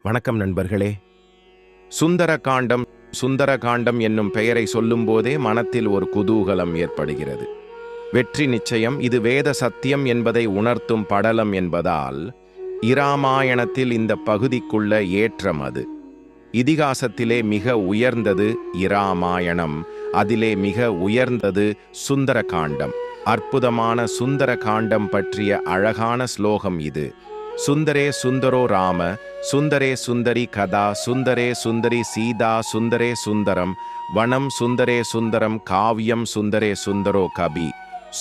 வணக்கம் நண்பர்களே. சுந்தர காண்டம் சுந்தர காண்டம் என்னும் பெயரை சொல்லும்போதே மனத்தில் ஒரு குதூகலம் ஏற்படுகிறது. வெற்றி நிச்சயம், இது வேத சத்தியம் என்பதை உணர்த்தும் படலம் என்பதால் இராமாயணத்தில் இந்த பகுதிக்குள்ள ஏற்றம் அது. இதிகாசத்திலே மிக உயர்ந்தது இராமாயணம், அதிலே மிக உயர்ந்தது சுந்தர காண்டம். அற்புதமான சுந்தர காண்டம் பற்றிய அழகான ஸ்லோகம் இது. சுந்தரே சுந்தரோ ராம, சுந்தரே சுந்தரி கதா, சுந்தரே சுந்தரி சீதா, சுந்தரே சுந்தரம் வனம், சுந்தரே சுந்தரம் காவியம், சுந்தரே சுந்தரோ கபி,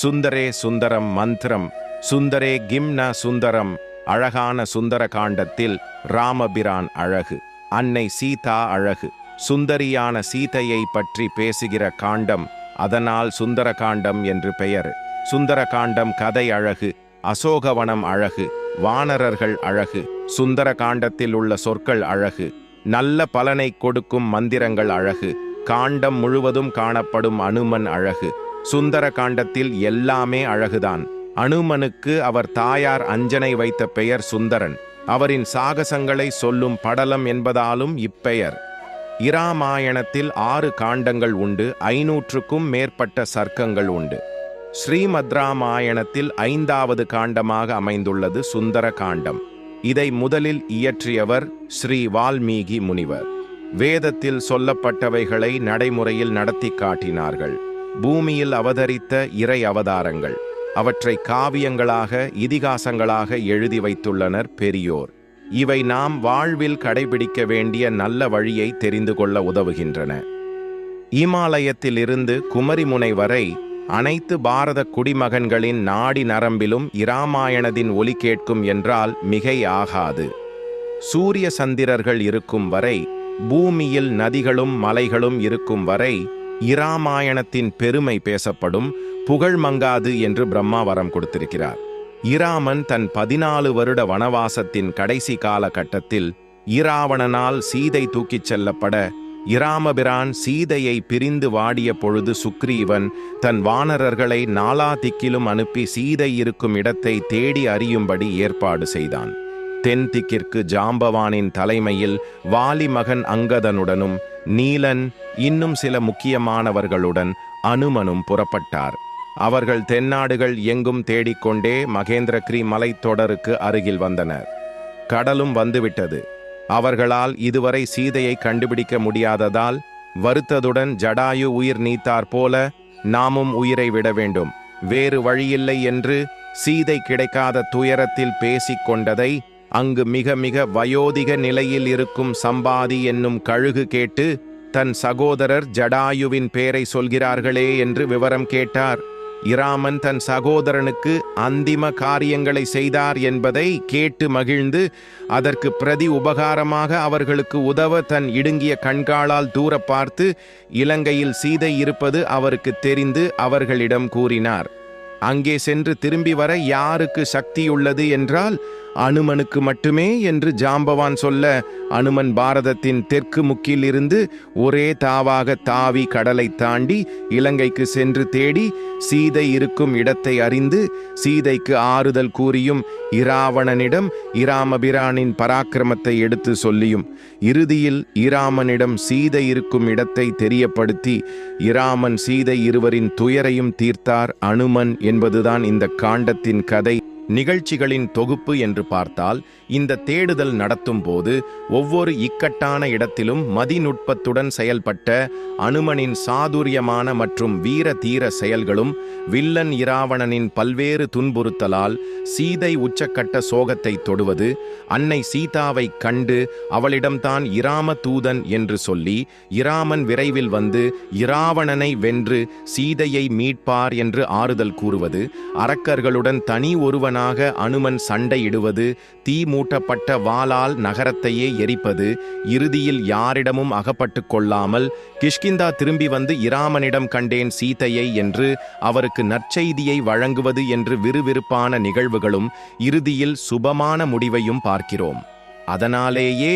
சுந்தரே சுந்தரம் மந்திரம், சுந்தரே கிம்ன சுந்தரம். அழகான சுந்தர காண்டத்தில் ராமபிரான் அழகு, அன்னை சீதா அழகு, சுந்தரியான சீதையை பற்றி பேசுகிற காண்டம், அதனால் சுந்தர காண்டம் என்று பெயர். சுந்தர காண்டம் கதை அழகு, அசோகவனம் அழகு, வானரர்கள் அழகு, சுந்தர காண்டத்தில் உள்ள சொற்கள் அழகு, நல்ல பலனை கொடுக்கும் மந்திரங்கள் அழகு, காண்டம் முழுவதும் காணப்படும் அனுமன் அழகு. சுந்தர காண்டத்தில் எல்லாமே அழகுதான். அனுமனுக்கு அவர் தாயார் அஞ்சனை வைத்த பெயர் சுந்தரன். அவரின் சாகசங்களை சொல்லும் படலம் என்பதாலும் இப்பெயர். இராமாயணத்தில் 6 காண்டங்கள் உண்டு, 500க்கும் மேற்பட்ட சர்க்கங்கள் உண்டு. ஸ்ரீமத் ராமாயணத்தில் 5வது காண்டமாக அமைந்துள்ளது சுந்தர காண்டம். இதை முதலில் இயற்றியவர் ஸ்ரீ வால்மீகி முனிவர். வேதத்தில் சொல்லப்பட்டவைகளை நடைமுறையில் நடத்தி காட்டினார்கள். பூமியில் அவதரித்த இறை அவதாரங்கள், அவற்றை காவியங்களாக இதிகாசங்களாக எழுதி வைத்துள்ளனர் பெரியோர். இவை நாம் வாழ்வில் கடைபிடிக்க வேண்டிய நல்ல வழியை தெரிந்து கொள்ள உதவுகின்றன. இமாலயத்திலிருந்து குமரிமுனை வரை அனைத்து பாரத குடிமகன்களின் நாடி நரம்பிலும் இராமாயணத்தின் ஒலி கேட்கும் என்றால் மிகை ஆகாது. சூரிய சந்திரர்கள் இருக்கும் வரை, பூமியில் நதிகளும் மலைகளும் இருக்கும் வரை இராமாயணத்தின் பெருமை பேசப்படும், புகழ் மங்காது என்று பிரம்மா வரம் கொடுத்திருக்கிறார். இராமன் தன் 14 வருட வனவாசத்தின் கடைசி காலகட்டத்தில் இராவணனால் சீதை தூக்கிச் செல்லப்பட, இராமபிரான் சீதையை பிரிந்து வாடிய பொழுது சுக்ரீவன் தன் வானரர்களை 4 திக்கிலும் அனுப்பி சீதை இருக்கும் இடத்தை தேடி அறியும்படி ஏற்பாடு செய்தான். தென் திக்கிற்கு ஜாம்பவானின் தலைமையில் வாலி மகன் அங்கதனுடனும் நீலன் இன்னும் சில முக்கியமானவர்களுடன் அனுமனும் புறப்பட்டார். அவர்கள் தென்னாடுகள் எங்கும் தேடிக்கொண்டே மகேந்திரகிரி மலைத்தொடருக்கு அருகில் வந்தனர். கடலும் வந்துவிட்டது. அவர்களால் இதுவரை சீதையை கண்டுபிடிக்க முடியாததால் வருத்ததுடன் ஜடாயு உயிர் நீத்தார் போல நாமும் உயிரை விட வேண்டும், வேறு வழியில்லை என்று சீதை கிடைக்காத துயரத்தில் பேசிக் கொண்டதை அங்கு மிக மிக வயோதிக நிலையில் இருக்கும் சம்பாதி என்னும் கழுகு கேட்டு, தன் சகோதரர் ஜடாயுவின் பேரை சொல்கிறார்களே என்று விவரம் கேட்டார். இராமன் தன் சகோதரனுக்கு அந்திம காரியங்களை செய்தார் என்பதை கேட்டு மகிழ்ந்து, அதற்கு பிரதி உபகாரமாக அவர்களுக்கு உதவ தன் இடுங்கிய கண்காளால் தூர பார்த்து இலங்கையில் சீதை இருப்பது அவருக்கு தெரிந்து அவர்களிடம் கூறினார். அங்கே சென்று திரும்பி வர யாருக்கு சக்தியுள்ளது என்றால் அனுமனுக்கு மட்டுமே என்று ஜாம்பவான் சொல்ல, அனுமன் பாரதத்தின் தெற்கு முக்கில் இருந்து ஒரே தாவாக தாவி கடலை தாண்டி இலங்கைக்கு சென்று தேடி சீதை இருக்கும் இடத்தை அறிந்து சீதைக்கு ஆறுதல் கூறியும், இராவணனிடம் இராமபிரானின் பராக்கிரமத்தை எடுத்து சொல்லியும், இறுதியில் இராமனிடம் சீதை இருக்கும் இடத்தை தெரியப்படுத்தி இராமன் சீதை இருவரின் துயரையும் தீர்த்தார் அனுமன் என்பதுதான் இந்த காண்டத்தின் கதை. நிகழ்ச்சிகளின் தொகுப்பு என்று பார்த்தால், இந்த தேடுதல் நடத்தும் போது ஒவ்வொரு இக்கட்டான இடத்திலும் மதிநுட்பத்துடன் செயல்பட்ட அனுமனின் சாதுரியமான மற்றும் வீர தீர செயல்களும், வில்லன் இராவணனின் பல்வேறு துன்புறுத்தலால் சீதை உச்சக்கட்ட சோகத்தை தொடுவது, அன்னை சீதாவை கண்டு அவளிடம்தான் இராம தூதன் என்று சொல்லி இராமன் விரைவில் வந்து இராவணனை வென்று சீதையை மீட்பார் என்று ஆறுதல் கூறுவது, அரக்கர்களுடன் தனி ஒருவனாக அனுமன் சண்டையிடுவது, தீ மூட்டப்பட்ட வாளால் நகரத்தையே எரிப்பது, இறுதியில் யாரிடமும் அகப்பட்டு கொள்ளாமல் கிஷ்கிந்தா திரும்பி வந்து இராமனிடம் கண்டேன் சீதையை என்று அவருக்கு நற்செய்தியை வழங்குவது என்று விறுவிறுப்பான நிகழ்வுகளும் இறுதியில் சுபமான முடிவையும் பார்க்கிறோம். அதனாலேயே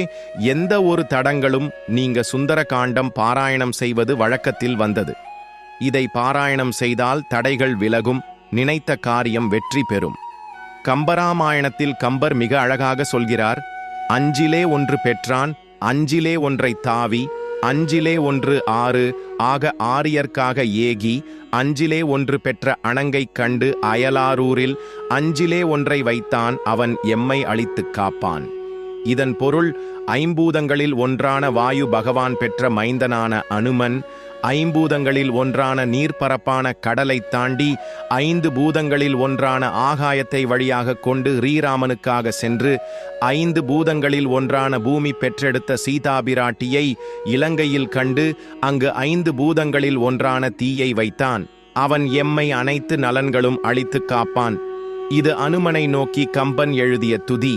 எந்த ஒரு தடங்களும் நீங்க சுந்தர காண்டம் பாராயணம் செய்வது வழக்கத்தில் வந்தது. இதை பாராயணம் செய்தால் தடைகள் விலகும், நினைத்த காரியம் வெற்றி பெறும். கம்பராமாயணத்தில் கம்பர் மிக அழகாக சொல்கிறார், அஞ்சிலே ஒன்று பெற்றான், அஞ்சிலே ஒன்றை தாவி, அஞ்சிலே ஒன்று 6 ஆக ஆரியர்க்காக ஏகி, அஞ்சிலே ஒன்று பெற்ற அணங்கைக் கண்டு அயலாரூரில் அஞ்சிலே ஒன்றை வைத்தான், அவன் எம்மை அழித்துக் காப்பான். இதன் பொருள், ஐம்பூதங்களில் ஒன்றான வாயு பகவான் பெற்ற மைந்தனான அனுமன், ஐம்பூதங்களில் ஒன்றான நீர்ப்பரப்பான கடலை தாண்டி 5 பூதங்களில் ஒன்றான ஆகாயத்தை வழியாக கொண்டு ஸ்ரீராமனுக்காக சென்று 5 பூதங்களில் ஒன்றான பூமி பெற்றெடுத்த சீதாபிராட்டியை இலங்கையில் கண்டு அங்கு 5 பூதங்களில் ஒன்றான தீயை வைத்தான். அவன் எம்மை அனைத்து நலன்களும் அழித்துக் காப்பான். இது அனுமனை நோக்கி கம்பன் எழுதிய துதி.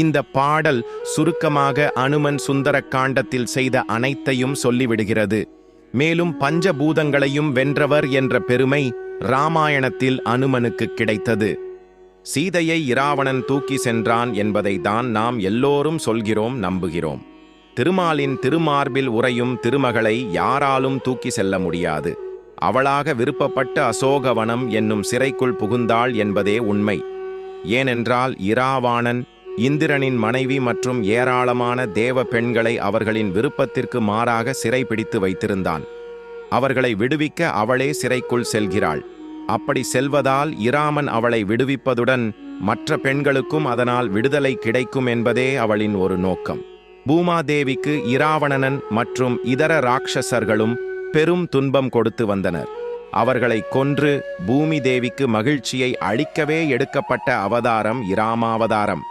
இந்த பாடல் சுருக்கமாக அனுமன் சுந்தரக் காண்டத்தில் செய்த அனைத்தையும் சொல்லிவிடுகிறது. மேலும் பஞ்சபூதங்களையும் வென்றவர் என்ற பெருமை இராமாயணத்தில் அனுமனுக்கு கிடைத்தது. சீதையை இராவணன் தூக்கி சென்றான் என்பதை தான் நாம் எல்லோரும் சொல்கிறோம், நம்புகிறோம். திருமாலின் திருமார்பில் உறையும் திருமகளை யாராலும் தூக்கி செல்ல முடியாது. அவளாக விருப்பப்பட்ட அசோகவனம் என்னும் சிறைக்குள் புகுந்தாள் என்பதே உண்மை. ஏனென்றால் இராவாணன் இந்திரனின் மனைவி மற்றும் ஏராளமான தேவ பெண்களை அவர்களின் விருப்பத்திற்கு மாறாக சிறை பிடித்து வைத்திருந்தான். அவர்களை விடுவிக்க அவளே சிறைக்குள் செல்கிறாள். அப்படி செல்வதால் இராமன் அவளை விடுவிப்பதுடன் மற்ற பெண்களுக்கும் அதனால் விடுதலை கிடைக்கும் என்பதே அவளின் ஒரு நோக்கம். பூமாதேவிக்கு இராவணனன் மற்றும் இதர ராட்சசர்களும் பெரும் துன்பம் கொடுத்து வந்தனர். அவர்களை கொன்று பூமி தேவிக்கு மகிழ்ச்சியை அளிக்கவே எடுக்கப்பட்ட அவதாரம் இராமாவதாரம்.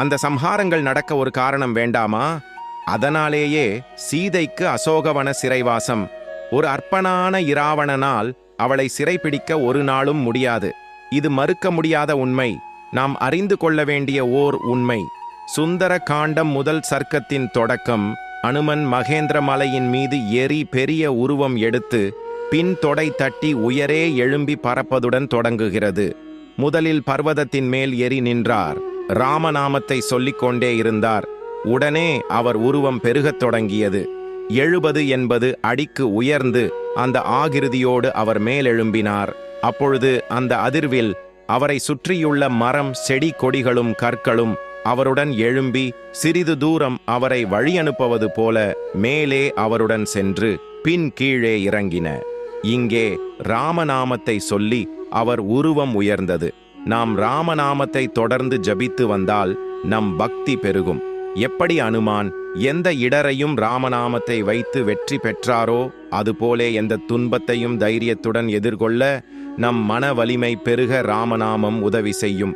அந்த சம்ஹாரங்கள் நடக்க ஒரு காரணம் வேண்டாமா? அதனாலேயே சீதைக்கு அசோகவன சிறைவாசம். ஒரு அற்பனான இராவணனால் அவளை சிறைப்பிடிக்க ஒரு நாளும் முடியாது. இது மறுக்க முடியாத உண்மை, நாம் அறிந்து கொள்ள வேண்டிய ஓர் உண்மை. சுந்தர காண்டம் முதல் சர்க்கத்தின் தொடக்கம் அனுமன் மகேந்திர மலையின் மீது ஏறி பெரிய உருவம் எடுத்து பின் தொடை தட்டி உயரே எழும்பி பறப்பதுடன் தொடங்குகிறது. முதலில் பர்வதத்தின் மேல் ஏறி நின்றார். ராமநாமத்தை சொல்லிக்கொண்டே இருந்தார். உடனே அவர் உருவம் பெருகத் தொடங்கியது. 70 அடிக்கு உயர்ந்து அந்த ஆகிருதியோடு அவர் மேலெழும்பினார். அப்பொழுது அந்த அதிர்வில் அவரை சுற்றியுள்ள மரம், செடி, கொடிகளும் கற்களும் அவருடன் எழும்பி சிறிது தூரம் அவரை வழியனுப்புவது போல மேலே அவருடன் சென்று பின் கீழே இறங்கின. இங்கே ராமநாமத்தை சொல்லி அவர் உருவம் உயர்ந்தது. நாம் ராமநாமத்தை தொடர்ந்து ஜபித்து வந்தால் நம் பக்தி பெருகும். எப்படி அனுமான் எந்த இடரையும் ராமநாமத்தை வைத்து வெற்றி பெற்றாரோ அதுபோலே எந்த துன்பத்தையும் தைரியத்துடன் எதிர்கொள்ள நம் மன வலிமை பெருக ராமநாமம் உதவி செய்யும்.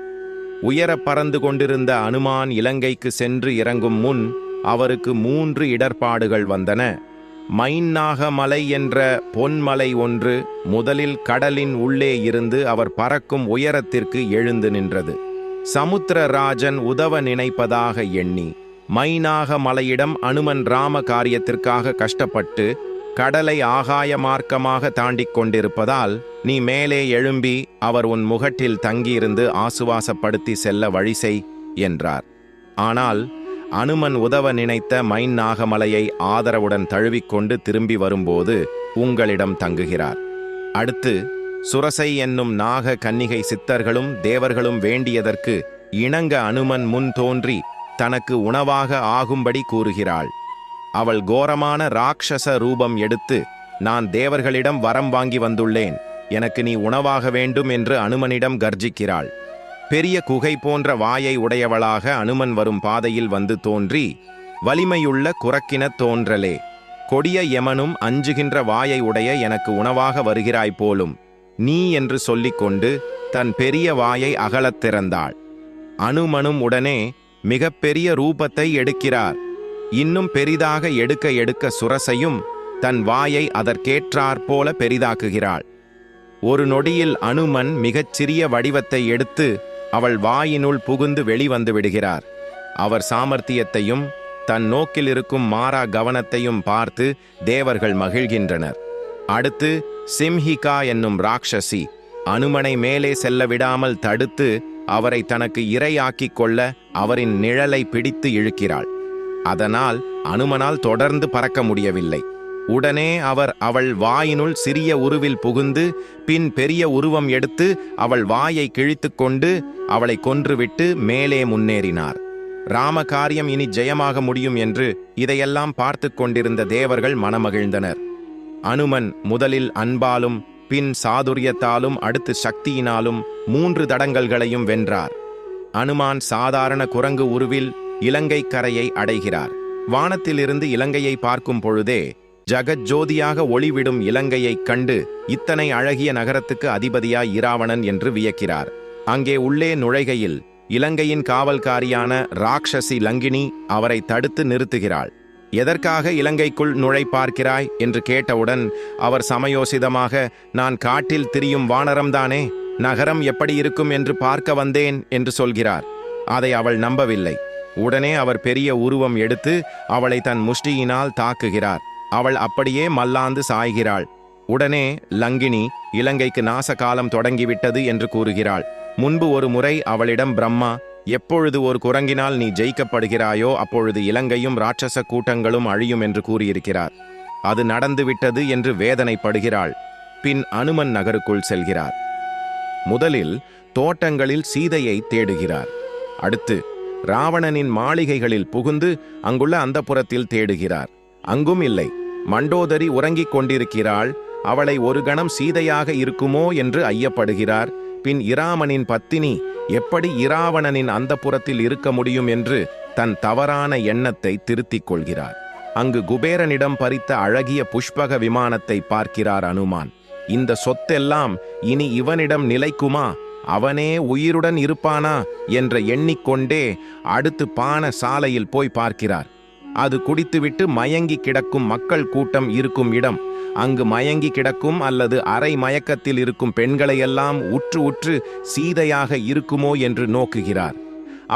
உயர பறந்து கொண்டிருந்த அனுமான் இலங்கைக்கு சென்று இறங்கும் முன் அவருக்கு 3 இடர்பாடுகள் வந்தன. மைன்னாகமலை என்ற பொன்மலை ஒன்று முதலில் கடலின் உள்ளே இருந்து அவர் பறக்கும் உயரத்திற்கு எழுந்து நின்றது. சமுத்திரராஜன் உதவ நினைப்பதாக எண்ணி மைனாகமலையிடம் அனுமன் ராம காரியத்திற்காக கஷ்டப்பட்டு கடலை ஆகாய மார்க்கமாக தாண்டிக் கொண்டிருப்பதால் நீ மேலே எழும்பி அவர் உன் முகட்டில் தங்கியிருந்து ஆசுவாசப்படுத்தி செல்ல வழி செய் என்றார். ஆனால் அனுமன் உதவ நினைத்த மைன்னாகமலையை ஆதரவுடன் தழுவிக்கொண்டு திரும்பி வரும்போது உங்களிடம் தங்குகிறார். அடுத்து சுரசை என்னும் நாக கன்னிகை சித்தர்களும் தேவர்களும் வேண்டியதற்கு இணங்க அனுமன் முன் தோன்றி தனக்கு உணவாக ஆகும்படி கூறுகிறாள். அவள் கோரமான ராட்சச ரூபம் எடுத்து, நான் தேவர்களிடம் வரம் வாங்கி வந்துள்ளேன், எனக்கு நீ உணவாக வேண்டும் என்று அனுமனிடம் கர்ஜிக்கிறாள். பெரிய குகை போன்ற வாயை உடையவளாக அனுமன் வரும் பாதையில் வந்து தோன்றி, வலிமையுள்ள குரக்கின தோன்றலே, கொடிய யமனும் அஞ்சுகின்ற வாயை உடைய எனக்கு உணவாக வருகிறாய் போலும் நீ என்று சொல்லிக்கொண்டு தன் பெரிய வாயை அகலத் திறந்தாள். அனுமனும் உடனே மிக பெரிய ரூபத்தை எடுக்கிறார். இன்னும் பெரிதாக எடுக்க எடுக்க சுரசையும் தன் வாயை அதற்கேற்றாற்போல பெரிதாக்குகிறாள். ஒரு நொடியில் அனுமன் மிகச்சிறிய வடிவத்தை எடுத்து அவள் வாயினுள் புகுந்து வெளிவந்து விடுகிறார். அவர் சாமர்த்தியத்தையும் தன் நோக்கில் இருக்கும் மாறா கவனத்தையும் பார்த்து தேவர்கள் மகிழ்கின்றனர். அடுத்து சிம்ஹிகா என்னும் ராட்சசி அனுமனை மேலே செல்ல விடாமல் தடுத்து அவரை தனக்கு இரையாக்கிக் கொள்ள அவரின் நிழலை பிடித்து இழுக்கிறாள். அதனால் அனுமனால் தொடர்ந்து பறக்க முடியவில்லை. உடனே அவர் அவள் வாயினுள் சிறிய உருவில் புகுந்து பின் பெரிய உருவம் எடுத்து அவள் வாயை கிழித்து கொண்டு அவளை கொன்றுவிட்டு மேலே முன்னேறினார். ராம காரியம் இனி ஜெயமாக முடியும் என்று இதையெல்லாம் பார்த்து கொண்டிருந்த தேவர்கள் மனமகிழ்ந்தனர். அனுமன் முதலில் அன்பாலும் பின் சாதுரியத்தாலும் அடுத்து சக்தியினாலும் 3 தடங்கல்களையும் வென்றார். அனுமான் சாதாரண குரங்கு உருவில் இலங்கை கரையை அடைகிறார். வானத்திலிருந்து இலங்கையை பார்க்கும் பொழுதே ஜகஜோதியாக ஒளிவிடும் இலங்கையைக் கண்டு இத்தனை அழகிய நகரத்துக்கு அதிபதியாய் இராவணன் என்று வியக்கிறார். அங்கே உள்ளே நுழைகையில் இலங்கையின் காவல்காரியான ராட்சசி லங்கினி அவரை தடுத்து நிறுத்துகிறாள். எதற்காக இலங்கைக்குள் நுழை பார்க்கிறாய் என்று கேட்டவுடன் அவர் சமயோசிதமாக, நான் காட்டில் திரியும் வானரம்தானே, நகரம் எப்படி இருக்கும் என்று பார்க்க வந்தேன் என்று சொல்கிறார். அதை அவள் நம்பவில்லை. உடனே அவர் பெரிய உருவம் எடுத்து அவளை தன் முஷ்டியினால் தாக்குகிறார். அவள் அப்படியே மல்லாந்து சாய்கிறாள். உடனே லங்கினி இலங்கைக்கு நாசகாலம் தொடங்கிவிட்டது என்று கூறுகிறாள். முன்பு ஒரு முறை அவளிடம் பிரம்மா, எப்பொழுது ஒரு குரங்கினால் நீ ஜெயிக்கப்படுகிறாயோ அப்பொழுது இலங்கையும் ராட்சச கூட்டங்களும் அழியும் என்று கூறியிருக்கிறார். அது நடந்துவிட்டது என்று வேதனைப்படுகிறாள். பின் அனுமன் நகருக்குள் செல்கிறார். முதலில் தோட்டங்களில் சீதையை தேடுகிறார். அடுத்து ராவணனின் மாளிகைகளில் புகுந்து அங்குள்ள அந்தப்புரத்தில் தேடுகிறார். அங்கும் இல்லை. மண்டோதரி உறங்கிக் கொண்டிருக்கிறாள். அவளை ஒரு கணம் சீதையாக இருக்குமோ என்று ஐயப்படுகிறார். பின் இராமனின் பத்தினி எப்படி இராவணனின் அந்தப்புரத்தில் இருக்க முடியும் என்று தன் தவறான எண்ணத்தை திருத்திக் கொள்கிறார். அங்கு குபேரனிடம் பறித்த அழகிய புஷ்பக விமானத்தை பார்க்கிறார் அனுமான். இந்த சொத்தெல்லாம் இனி இவனிடம் நிலைக்குமா, அவனே உயிருடன் இருப்பானா என்ற எண்ணிக்கொண்டே அடுத்து பான சாலையில் போய் பார்க்கிறார். அது குடித்துவிட்டு மயங்கி கிடக்கும் மக்கள் கூட்டம் இருக்கும் இடம். அங்கு மயங்கி கிடக்கும் அல்லது அரை மயக்கத்தில் இருக்கும் பெண்களையெல்லாம் உற்று உற்று சீதையாக இருக்குமோ என்று நோக்குகிறார்.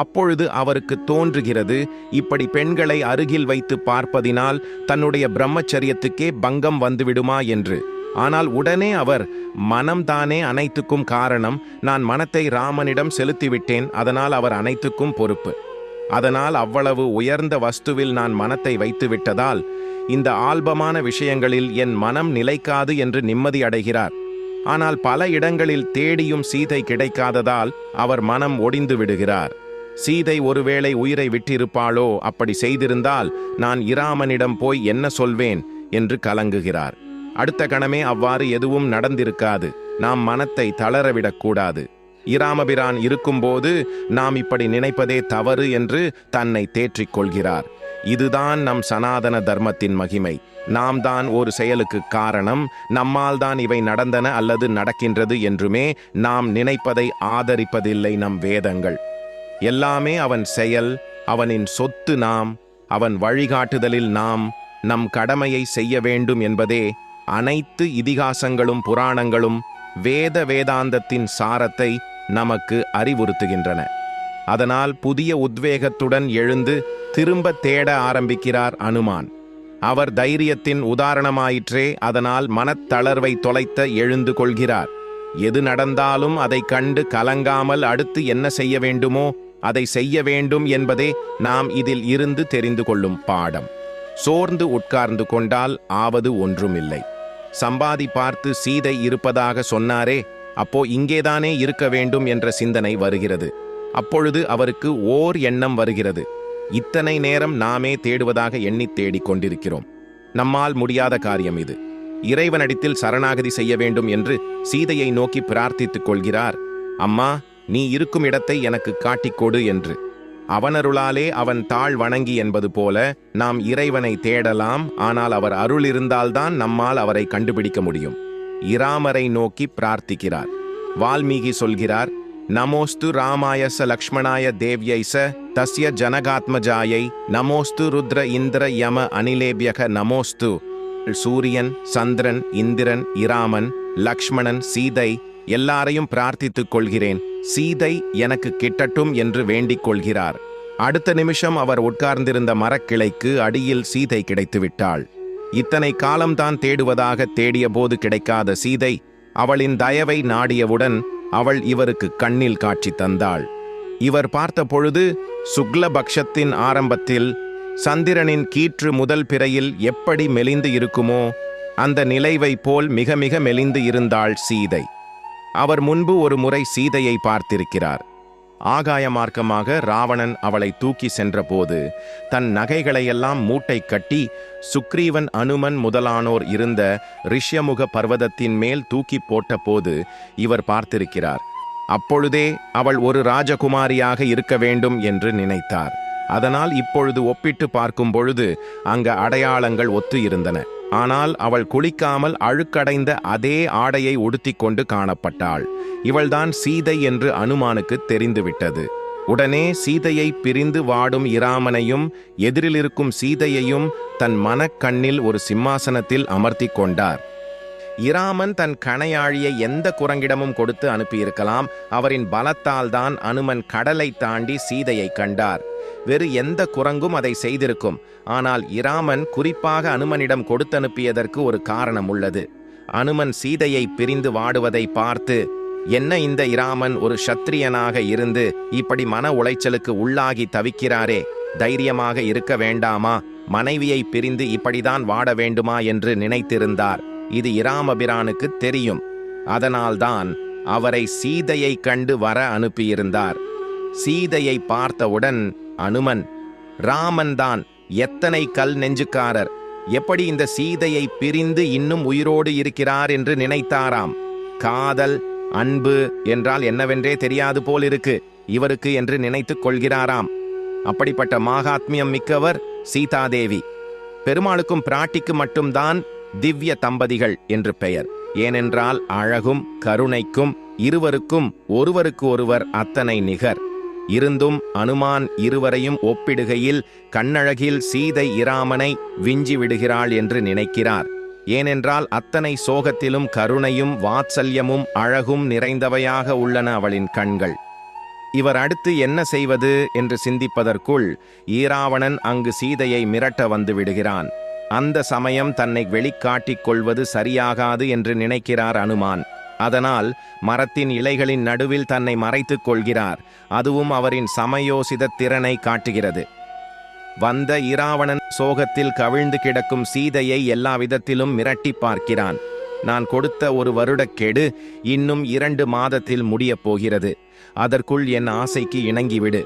அப்பொழுது அவருக்கு தோன்றுகிறது, இப்படி பெண்களை அருகில் வைத்து பார்ப்பதினால் தன்னுடைய பிரம்மச்சரியத்துக்கே பங்கம் வந்துவிடுமா என்று. ஆனால் உடனே அவர், மனம்தானே அனைத்துக்கும் காரணம், நான் மனத்தை ராமனிடம் செலுத்திவிட்டேன், அதனால் அவர் அனைத்துக்கும் பொறுப்பு. அதனால் அவ்வளவு உயர்ந்த வஸ்துவில் நான் மனத்தை வைத்து விட்டதால் இந்த ஆல்பமான விஷயங்களில் என் மனம் நிலைக்காது என்று நிம்மதி அடைகிறார். ஆனால் பல இடங்களில் தேடியும் சீதை கிடைக்காததால் அவர் மனம் ஒடிந்து விடுகிறார். சீதை ஒருவேளை உயிரை விட்டிருப்பாளோ, அப்படி செய்திருந்தால் நான் இராமனிடம் போய் என்ன சொல்வேன் என்று கலங்குகிறார். அடுத்த கணமே அவ்வாறு எதுவும் நடந்திருக்காது. நாம் மனத்தை தளரவிடக்கூடாது. இராமபிரான் இருக்கும்போது நாம் இப்படி நினைப்பதே தவறு என்று தன்னை தேற்றிக் கொள்கிறார். இதுதான் நம் சனாதன தர்மத்தின் மகிமை. நாம் தான் ஒரு செயலுக்கு காரணம், நம்மால் தான் இவை நடந்தன அல்லது நடக்கின்றது என்றுமே நாம் நினைப்பதை ஆதரிப்பதில்லை நம் வேதங்கள். எல்லாமே அவன் செயல், அவனின் சொத்து நாம், அவன் வழிகாட்டுதலில் நாம் நம் கடமையை செய்ய வேண்டும் என்பதே அனைத்து இதிகாசங்களும் புராணங்களும் வேதாந்தத்தின் சாரத்தை நமக்கு அறிவுறுத்துகின்றன. அதனால் புதிய உத்வேகத்துடன் எழுந்து திரும்ப தேட ஆரம்பிக்கிறார் அனுமான். அவர் தைரியத்தின் உதாரணமாயிற்றே, அதனால் மனத்தளர்வை தொலைத்த எழுந்து கொள்கிறார். எது நடந்தாலும் அதை கண்டு கலங்காமல் அடுத்து என்ன செய்ய வேண்டுமோ அதை செய்ய வேண்டும் என்பதே நாம் இதில் இருந்து தெரிந்து கொள்ளும் பாடம். சோர்ந்து உட்கார்ந்து கொண்டால் ஆவது ஒன்றுமில்லை. சம்பாதி பார்த்து சீதை இருப்பதாக சொன்னாரே, அப்போ இங்கேதானே இருக்க வேண்டும் என்ற சிந்தனை வருகிறது. அப்பொழுது அவருக்கு ஓர் எண்ணம் வருகிறது. இத்தனை நேரம் நாமே தேடுவதாக எண்ணி தேடிக் கொண்டிருக்கிறோம். நம்மால் முடியாத காரியம் இது. இறைவனிடத்தில் சரணாகதி செய்ய வேண்டும் என்று சீதையை நோக்கி பிரார்த்தித்துக் கொள்கிறார். அம்மா, நீ இருக்கும் இடத்தை எனக்கு காட்டிக்கொடு என்று. அவனருளாலே அவன் தாழ் வணங்கி என்பது போல நாம் இறைவனை தேடலாம். ஆனால் அவர் அருள் இருந்தால்தான் நம்மால் அவரை கண்டுபிடிக்க முடியும். இராமரை நோக்கி பிரார்த்திக்கிறார். வால்மீகி சொல்கிறார், நமோஸ்து ராமாயச லக்ஷ்மணாய தேவ்யைச தஸ்ய ஜனகாத்மஜாயை நமோஸ்து ருத்ர இந்திர யம அனிலேபியக நமோஸ்து. சூரியன், சந்திரன், இந்திரன், இராமன், லக்ஷ்மணன், சீதை எல்லாரையும் பிரார்த்தித்துக் கொள்கிறேன். சீதை எனக்கு கிட்டட்டும் என்று வேண்டிக் கொள்கிறார். அடுத்த நிமிஷம் அவர் உட்கார்ந்திருந்த மரக்கிளைக்கு அடியில் சீதை கிடைத்துவிட்டாள். இத்தனை காலம்தான் தேடுவதாக தேடிய போது கிடைக்காத சீதை அவளின் தயவை நாடியவுடன் அவள் இவருக்கு கண்ணில் காட்சி தந்தாள். இவர் பார்த்த பொழுது சுக்லபக்ஷத்தின் ஆரம்பத்தில் சந்திரனின் கீற்று முதல் பிறையில் எப்படி மெலிந்து இருக்குமோ அந்த நிலைவை போல் மிக மிக மெலிந்து இருந்தாள் சீதை. அவர் முன்பு ஒரு முறை சீதையை பார்த்திருக்கிறார். ஆகாய மார்க்கமாக ராவணன் அவளை தூக்கி சென்றபோது தன் நகைகளையெல்லாம் மூட்டை கட்டி சுக்ரீவன் அனுமன் முதலானோர் இருந்த ரிஷ்யமுக பர்வதத்தின் மேல் தூக்கி போட்டபோது இவர் பார்த்திருக்கிறார். அப்பொழுதே அவள் ஒரு ராஜகுமாரியாக இருக்க வேண்டும் என்று நினைத்தார். அதனால் இப்பொழுது ஒப்பிட்டு பார்க்கும் பொழுது அங்க அடையாளங்கள் ஒத்து இருந்தன. ஆனால் அவள் குளிக்காமல் அழுக்கடைந்த அதே ஆடையை உடுத்திக்கொண்டு காணப்பட்டாள். இவள்தான் சீதை என்று அனுமானுக்கு தெரிந்துவிட்டது. உடனே சீதையை பிரிந்து வாடும் இராமனையும் எதிரிலிருக்கும் சீதையையும் தன் மனக்கண்ணில் ஒரு சிம்மாசனத்தில் அமர்த்தி கொண்டார். இராமன் தன் கணையாழியை எந்த குரங்கிடமும் கொடுத்து அனுப்பியிருக்கலாம். அவரின் பலத்தால் தான் அனுமன் கடலை தாண்டி சீதையை கண்டார். வேறு எந்த குரங்கும் அதை செய்திருக்கும். ஆனால் இராமன் குறிப்பாக அனுமனிடம் கொடுத்தனுப்பியதற்கு ஒரு காரணம் உள்ளது. அனுமன் சீதையை பிரிந்து வாடுவதை பார்த்து, என்ன இந்த இராமன் ஒரு சத்திரியனாக இருந்து இப்படி மன உளைச்சலுக்கு உள்ளாகி தவிக்கிறாரே, தைரியமாக இருக்க வேண்டாமா, மனைவியை பிரிந்து இப்படிதான் வாட வேண்டுமா என்று நினைத்திருந்தார். இது இராமபிரானுக்கு தெரியும். அதனால்தான் அவரை சீதையை கண்டு வர அனுப்பியிருந்தார். சீதையை பார்த்தவுடன் அனுமன், ராமன் தான் எத்தனை கல் நெஞ்சுக்காரர், எப்படி இந்த சீதையை பிரிந்து இன்னும் உயிரோடு இருக்கிறார் என்று நினைத்தாராம். காதல் அன்பு என்றால் என்னவென்றே தெரியாது போலிருக்கு இவருக்கு என்று நினைத்துக் கொள்கிறாராம். அப்படிப்பட்ட மகாத்மியம் மிக்கவர் சீதாதேவி. பெருமாளுக்கும் பிராட்டிக்கு மட்டும்தான் திவ்ய தம்பதிகள் என்று பெயர். ஏனென்றால் அழகும் கருணைக்கும் இருவருக்கும் ஒருவருக்கு ஒருவர் அத்தனை நிகர். இருந்தும் அனுமான் இருவரையும் ஒப்பிடுகையில் கண்ணழகில் சீதை இராமனை விஞ்சி விடுகிறாள் என்று நினைக்கிறார். ஏனென்றால் அத்தனை சோகத்திலும் கருணையும் வாத்சல்யமும் அழகும் நிறைந்தவையாக உள்ளன அவளின் கண்கள். இவர் அடுத்து என்ன செய்வது என்று சிந்திப்பதற்குள் ஈராவணன் அங்கு சீதையை மிரட்ட வந்து விடுகிறான். அந்த சமயம் தன்னை வெளிக்காட்டிக் கொள்வது சரியாகாது என்று நினைக்கிறார் அனுமான். அதனால் மரத்தின் இலைகளின் நடுவில் தன்னை மறைத்துக் கொள்கிறார். அதுவும் அவரின் சமயோசித திறனை காட்டுகிறது. வந்த இராவணன் சோகத்தில் கவிழ்ந்து கிடக்கும் சீதையை எல்லா விதத்திலும் மிரட்டி பார்க்கிறான். நான் கொடுத்த ஒரு வருடக்கெடு இன்னும் 2 மாதத்தில் முடியப் போகிறது. அதற்குள் என் ஆசைக்கு இணங்கிவிடு.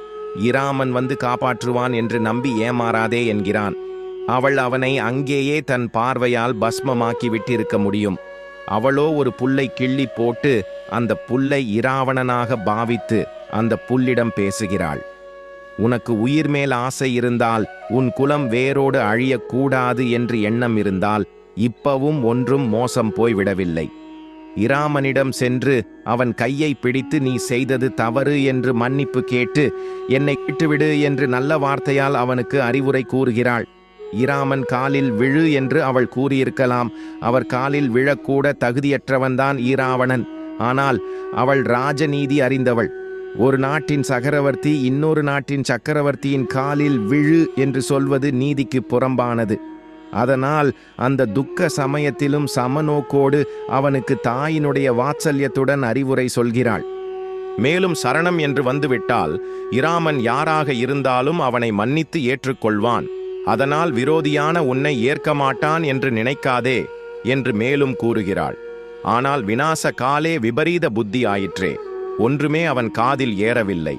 இராமன் வந்து காப்பாற்றுவான் என்று நம்பி ஏமாறாதே என்கிறான். அவள் அவனை அங்கேயே தன் பார்வையால் பஸ்மமாக்கி விட்டிருக்க முடியும். அவளோ ஒரு புல்லை கிள்ளி போட்டு அந்த புல்லை இராவணனாக பாவித்து அந்த புல்லிடம் பேசுகிறாள். உனக்கு உயிர் மேல் ஆசை இருந்தால், உன் குலம் வேரோடு அழியக்கூடாது என்று எண்ணம் இருந்தால், இப்பவும் ஒன்றும் மோசம் போய்விடவில்லை. இராமனிடம் சென்று அவன் கையை பிடித்து நீ செய்தது தவறு என்று மன்னிப்பு கேட்டு என்னை விட்டுவிடு என்று நல்ல வார்த்தையால் அவனுக்கு அறிவுரை கூறுகிறாள். இராமன் காலில் விழு என்று அவள் கூறியிருக்கலாம். அவர் காலில் விழக்கூட தகுதியற்றவன்தான் ஈராவணன். ஆனால் அவள் ராஜநீதி அறிந்தவள். ஒரு நாட்டின் சக்கரவர்த்தி இன்னொரு நாட்டின் சக்கரவர்த்தியின் காலில் விழு என்று சொல்வது நீதிக்கு புறம்பானது. அதனால் அந்த துக்க சமயத்திலும் சமநோக்கோடு அவனுக்கு தாயினுடைய வாத்சல்யத்துடன் அறிவுரை சொல்கிறாள். மேலும் சரணம் என்று வந்துவிட்டால் இராமன் யாராக இருந்தாலும் அவனை மன்னித்து ஏற்றுக்கொள்வான். அதனால் விரோதியான உன்னை ஏற்க மாட்டான் என்று நினைக்காதே என்று மேலும் கூறுகிறாள். ஆனால் விநாச காலே விபரீத புத்தி ஆயிற்றே. ஒன்றுமே அவன் காதில் ஏறவில்லை.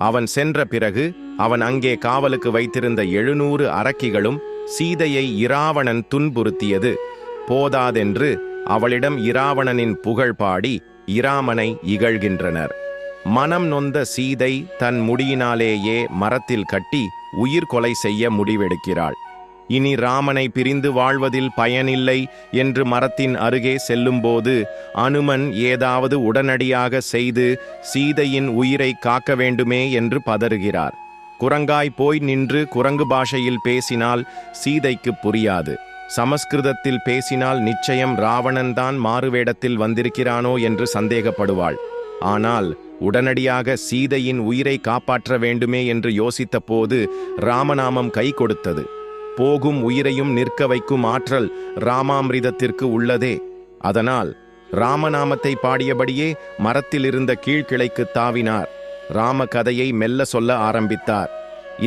அவன் சென்ற பிறகு அவன் அங்கே காவலுக்கு வைத்திருந்த 700 அரக்கிகளும் சீதையை இராவணன் துன்புறுத்தியது போதாதென்று அவளிடம் இராவணனின் புகழ் பாடி இராமனை இகழ்கின்றனர். மனம் நொந்த சீதை தன் முடியினாலேயே மரத்தில் கட்டி உயிர் கொலை செய்ய முடிவெடுக்கிறாள். இனி ராமனை பிரிந்து வாழ்வதில் பயனில்லை என்று மரத்தின் அருகே செல்லும்போது அனுமன் ஏதாவது உடனடியாக செய்து சீதையின் உயிரை காக்க வேண்டுமே என்று பதறுகிறார். குரங்காய் போய் நின்று குரங்கு பாஷையில் பேசினால் சீதைக்கு புரியாது. சமஸ்கிருதத்தில் பேசினால் நிச்சயம் ராவணன்தான் மாறுவேடத்தில் வந்திருக்கிறானோ என்று சந்தேகப்படுவாள். ஆனால் உடனடியாக சீதையின் உயிரை காப்பாற்ற வேண்டுமே என்று யோசித்த போது ராமநாமம் கை கொடுத்தது. போகும் உயிரையும் நிற்க வைக்கும் ஆற்றல் ராமாமிர்தத்திற்கு உள்ளதே. அதனால் ராமநாமத்தை பாடியபடியே மரத்தில் இருந்த கீழ்கிளைக்கு தாவினார். ராம கதையை மெல்ல சொல்ல ஆரம்பித்தார்.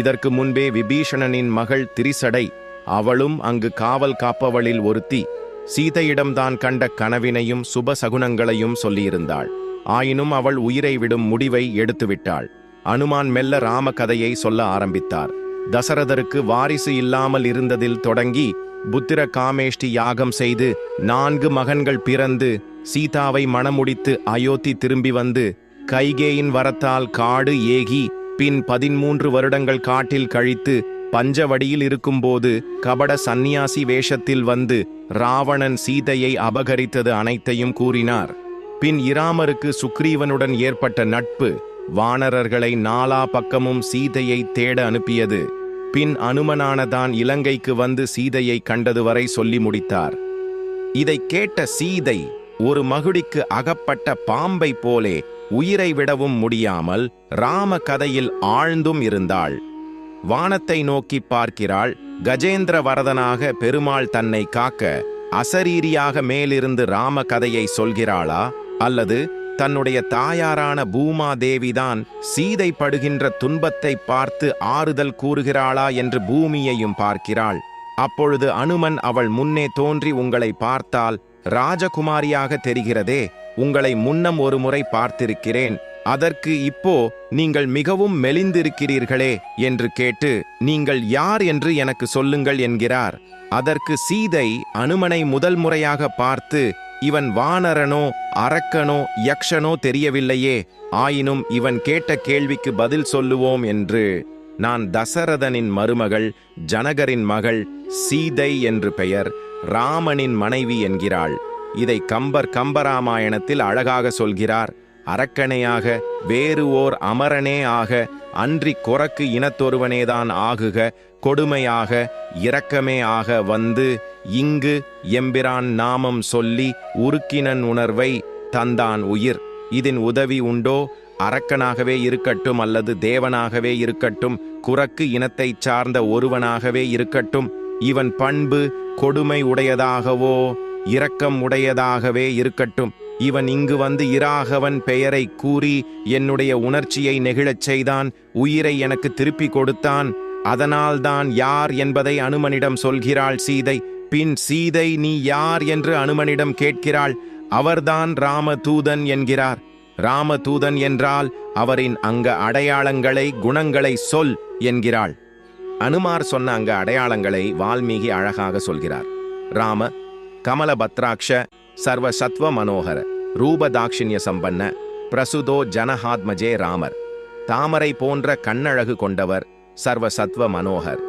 இதற்கு முன்பே விபீஷணனின் மகள் திரிசடை, அவளும் அங்கு காவல் காப்பவளில் ஒருத்தி, சீதையிடம்தான் கண்ட கனவினையும் சுப சகுனங்களையும் சொல்லியிருந்தாள். ஆயினும் அவள் உயிரை விடும் முடிவை எடுத்துவிட்டாள். அனுமான் மெல்ல ராம கதையை சொல்ல ஆரம்பித்தார். தசரதருக்கு வாரிசு இல்லாமல் இருந்ததில் தொடங்கி புத்திர காமேஷ்டி யாகம் செய்து 4 மகன்கள் பிறந்து சீதாவை மணமுடித்து அயோத்தி திரும்பி வந்து கைகேயின் வரத்தால் காடு ஏகி பின் 13 வருடங்கள் காட்டில் கழித்து பஞ்சவடியில் இருக்கும்போது கபட சந்நியாசி வேஷத்தில் வந்து ராவணன் சீதையை அபகரித்தது அனைத்தையும் கூறினார். பின் இராமருக்கு சுக்ரீவனுடன் ஏற்பட்ட நட்பு வானரர்களை 4 பக்கமும் சீதையை தேட அனுப்பியது. பின் அனுமனானதான் இலங்கைக்கு வந்து சீதையை கண்டது வரை சொல்லி முடித்தார். இதை கேட்ட சீதை ஒரு மகுடிக்கு அகப்பட்ட பாம்பை போலே உயிரை விடவும் முடியாமல் ராம கதையில் ஆழ்ந்தும் இருந்தாள். வானத்தை நோக்கி பார்க்கிறாள். கஜேந்திர வரதனாக பெருமாள் தன்னை காக்க அசரீரியாக மேலிருந்து ராம கதையை சொல்கிறாளா, அல்லது தன்னுடைய தாயாரான பூமாதேவிதான் சீதை படுகின்ற துன்பத்தை பார்த்து ஆறுதல் கூறுகிறாளா என்று பூமியையும் பார்க்கிறாள். அப்பொழுது அனுமன் அவள் முன்னே தோன்றி, உங்களை பார்த்தால் ராஜகுமாரியாக தெரிகிறதே, உங்களை முன்னம் ஒரு முறை பார்த்திருக்கிறேன், அதற்கு இப்போ நீங்கள் மிகவும் மெலிந்திருக்கிறீர்களே என்று கேட்டு, நீங்கள் யார் என்று எனக்கு சொல்லுங்கள் என்கிறார். அதற்கு சீதை அனுமனை முதல் முறையாக பார்த்து, இவன் வானரனோ அரக்கனோ யக்ஷனோ தெரியவில்லையே, ஆயினும் இவன் கேட்ட கேள்விக்கு பதில் சொல்லுவோம் என்று, நான் தசரதனின் மருமகள், ஜனகரின் மகள், சீதை என்று பெயர், ராமனின் மனைவி என்கிறாள். இதை கம்பராமாயணத்தில் அழகாக சொல்கிறார். அரக்கனையாக வேறு ஓர் அமரனே ஆக, அன்றி கொரக்கு இனத்தொருவனேதான் ஆகுக, கொடுமையாக இரக்கமே ஆக வந்து இங்கு எம்பிரான் நாமம் சொல்லி உருக்கினன் உணர்வை தந்தான் உயிர். இதன் உதவி உண்டோ? அரக்கனாகவே இருக்கட்டும் அல்லது தேவனாகவே இருக்கட்டும், குரக்கு இனத்தைச் சார்ந்த ஒருவனாகவே இருக்கட்டும், இவன் பண்பு கொடுமை உடையதாகவோ இரக்கம் உடையதாகவே இருக்கட்டும், இவன் இங்கு வந்து இராகவன் பெயரை கூறி என்னுடைய உணர்ச்சியை நெகிழச் செய்தான், உயிரை எனக்கு திருப்பி கொடுத்தான். அதனால்தான் யார் என்பதை அனுமனிடம் சொல்கிறாள் சீதை. பின் சீதை நீ யார் என்று அனுமனிடம் கேட்கிறாள். அவர்தான் ராமதூதன் என்கிறார். ராமதூதன் என்றால் அவரின் அங்க அடையாளங்களை குணங்களை சொல் என்கிறாள். அனுமார் சொன்ன அங்க அடையாளங்களை வால்மீகி அழகாக சொல்கிறார். ராம கமலபத்ராக்ஷ சர்வ சத்வ மனோகர ரூபதாட்சிண்ய சம்பன்ன பிரசுதோ ஜனஹாத்மஜே ராமர். தாமரை போன்ற கண்ணழகு கொண்டவர், சர்வ சத்வ மனோகர்,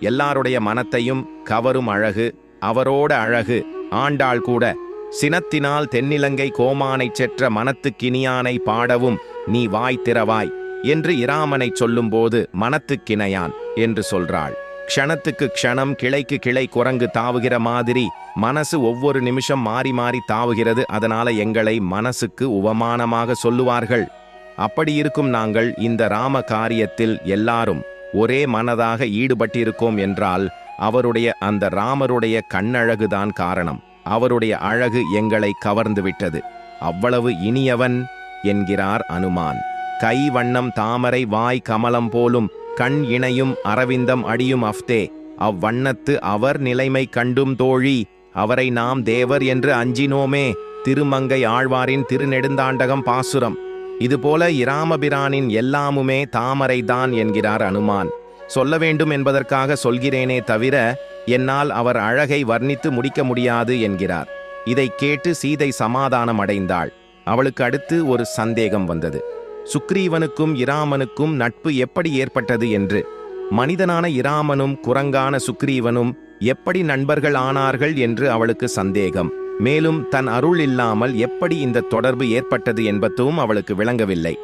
எல்லாருடைய மனத்தையும் கவரும் அழகு, அவரோட அழகு. ஆண்டாள் கூட சினத்தினால் தென்னிலங்கை கோமானைச் செற்ற மனத்துக்கினியானை பாடவும் நீ வாய் திறவாய் என்று இராமனை சொல்லும்போது மனத்துக்கிணையான் என்று சொல்றாள். க்ஷணத்துக்கு க்ஷணம் கிளைக்கு கிளை குரங்கு தாவுகிற மாதிரி மனசு ஒவ்வொரு நிமிஷம் மாறி மாறி தாவுகிறது. அதனால எங்களை மனசுக்கு உவமானமாக சொல்லுவார்கள். அப்படி இருக்கும் நாங்கள் இந்த ராம காரியத்தில் எல்லாரும் ஒரே மனதாக ஈடுபட்டிருக்கோம் என்றால் அவருடைய அந்த ராமருடைய கண்ணழகுதான் காரணம். அவருடைய அழகு எங்களை கவர்ந்து விட்டது. அவ்வளவு இனியவன் என்கிறார் அனுமான். கை வண்ணம் தாமரை வாய் கமலம் போலும் கண் இணையும் அரவிந்தம் அடியும் அஃதே, அவ்வண்ணத்து அவர் நிலைமை கண்டும் தோழி, அவரை நாம் தேவர் என்று அஞ்சினோமே. திருமங்கை ஆழ்வாரின் திருநெடுந்தாண்டகம் பாசுரம். இதுபோல இராமபிரானின் எல்லாமுமே தாமரைதான் என்கிறார் அனுமான். சொல்ல வேண்டும் என்பதற்காக சொல்கிறேனே தவிர என்னால் அவர் அழகை வர்ணித்து முடிக்க முடியாது என்கிறார். இதை கேட்டு சீதை சமாதானம் அடைந்தாள். அவளுக்கு அடுத்து ஒரு சந்தேகம் வந்தது. சுக்ரீவனுக்கும் இராமனுக்கும் நட்பு எப்படி ஏற்பட்டது என்று. மனிதனான இராமனும் குரங்கான சுக்ரீவனும் எப்படி நண்பர்கள் ஆனார்கள் என்று அவளுக்கு சந்தேகம். மேலும் தன் அருள் இல்லாமல் எப்படி இந்த தொடர்பு ஏற்பட்டது என்பதும் அவளுக்கு விளங்கவில்லை.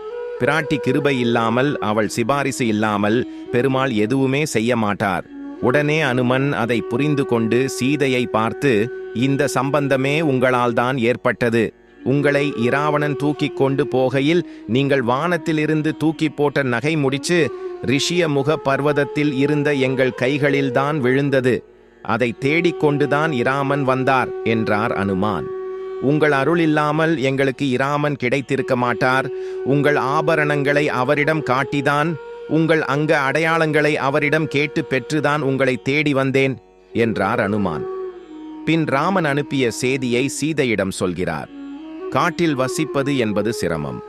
பிராட்டி கிருபை இல்லாமல், அவள் சிபாரிசு இல்லாமல் பெருமாள் எதுவுமே செய்ய மாட்டார். உடனே அனுமன் அதை புரிந்து கொண்டு சீதையை பார்த்து, இந்த சம்பந்தமே உங்களால்தான் ஏற்பட்டது. உங்களை இராவணன் தூக்கி கொண்டு போகையில் நீங்கள் வானத்திலிருந்து தூக்கி போட்ட நகை முடிச்சு ரிஷிய முக பர்வதத்தில் இருந்த எங்கள் கைகளில்தான் விழுந்தது. அதை தேடிக்கொண்டுதான் இராமன் வந்தார் என்றார் அனுமான். உங்கள் அருள் இல்லாமல் எங்களுக்கு இராமன் கிடைத்திருக்க மாட்டார். உங்கள் ஆபரணங்களை அவரிடம் காட்டிதான், உங்கள் அங்க அடையாளங்களை அவரிடம் கேட்டு பெற்றுதான் உங்களை தேடி வந்தேன் என்றார் அனுமான். பின் ராமன் அனுப்பிய செய்தியை சீதையிடம் சொல்கிறார். காட்டில் வசிப்பது என்பது சிரமம்.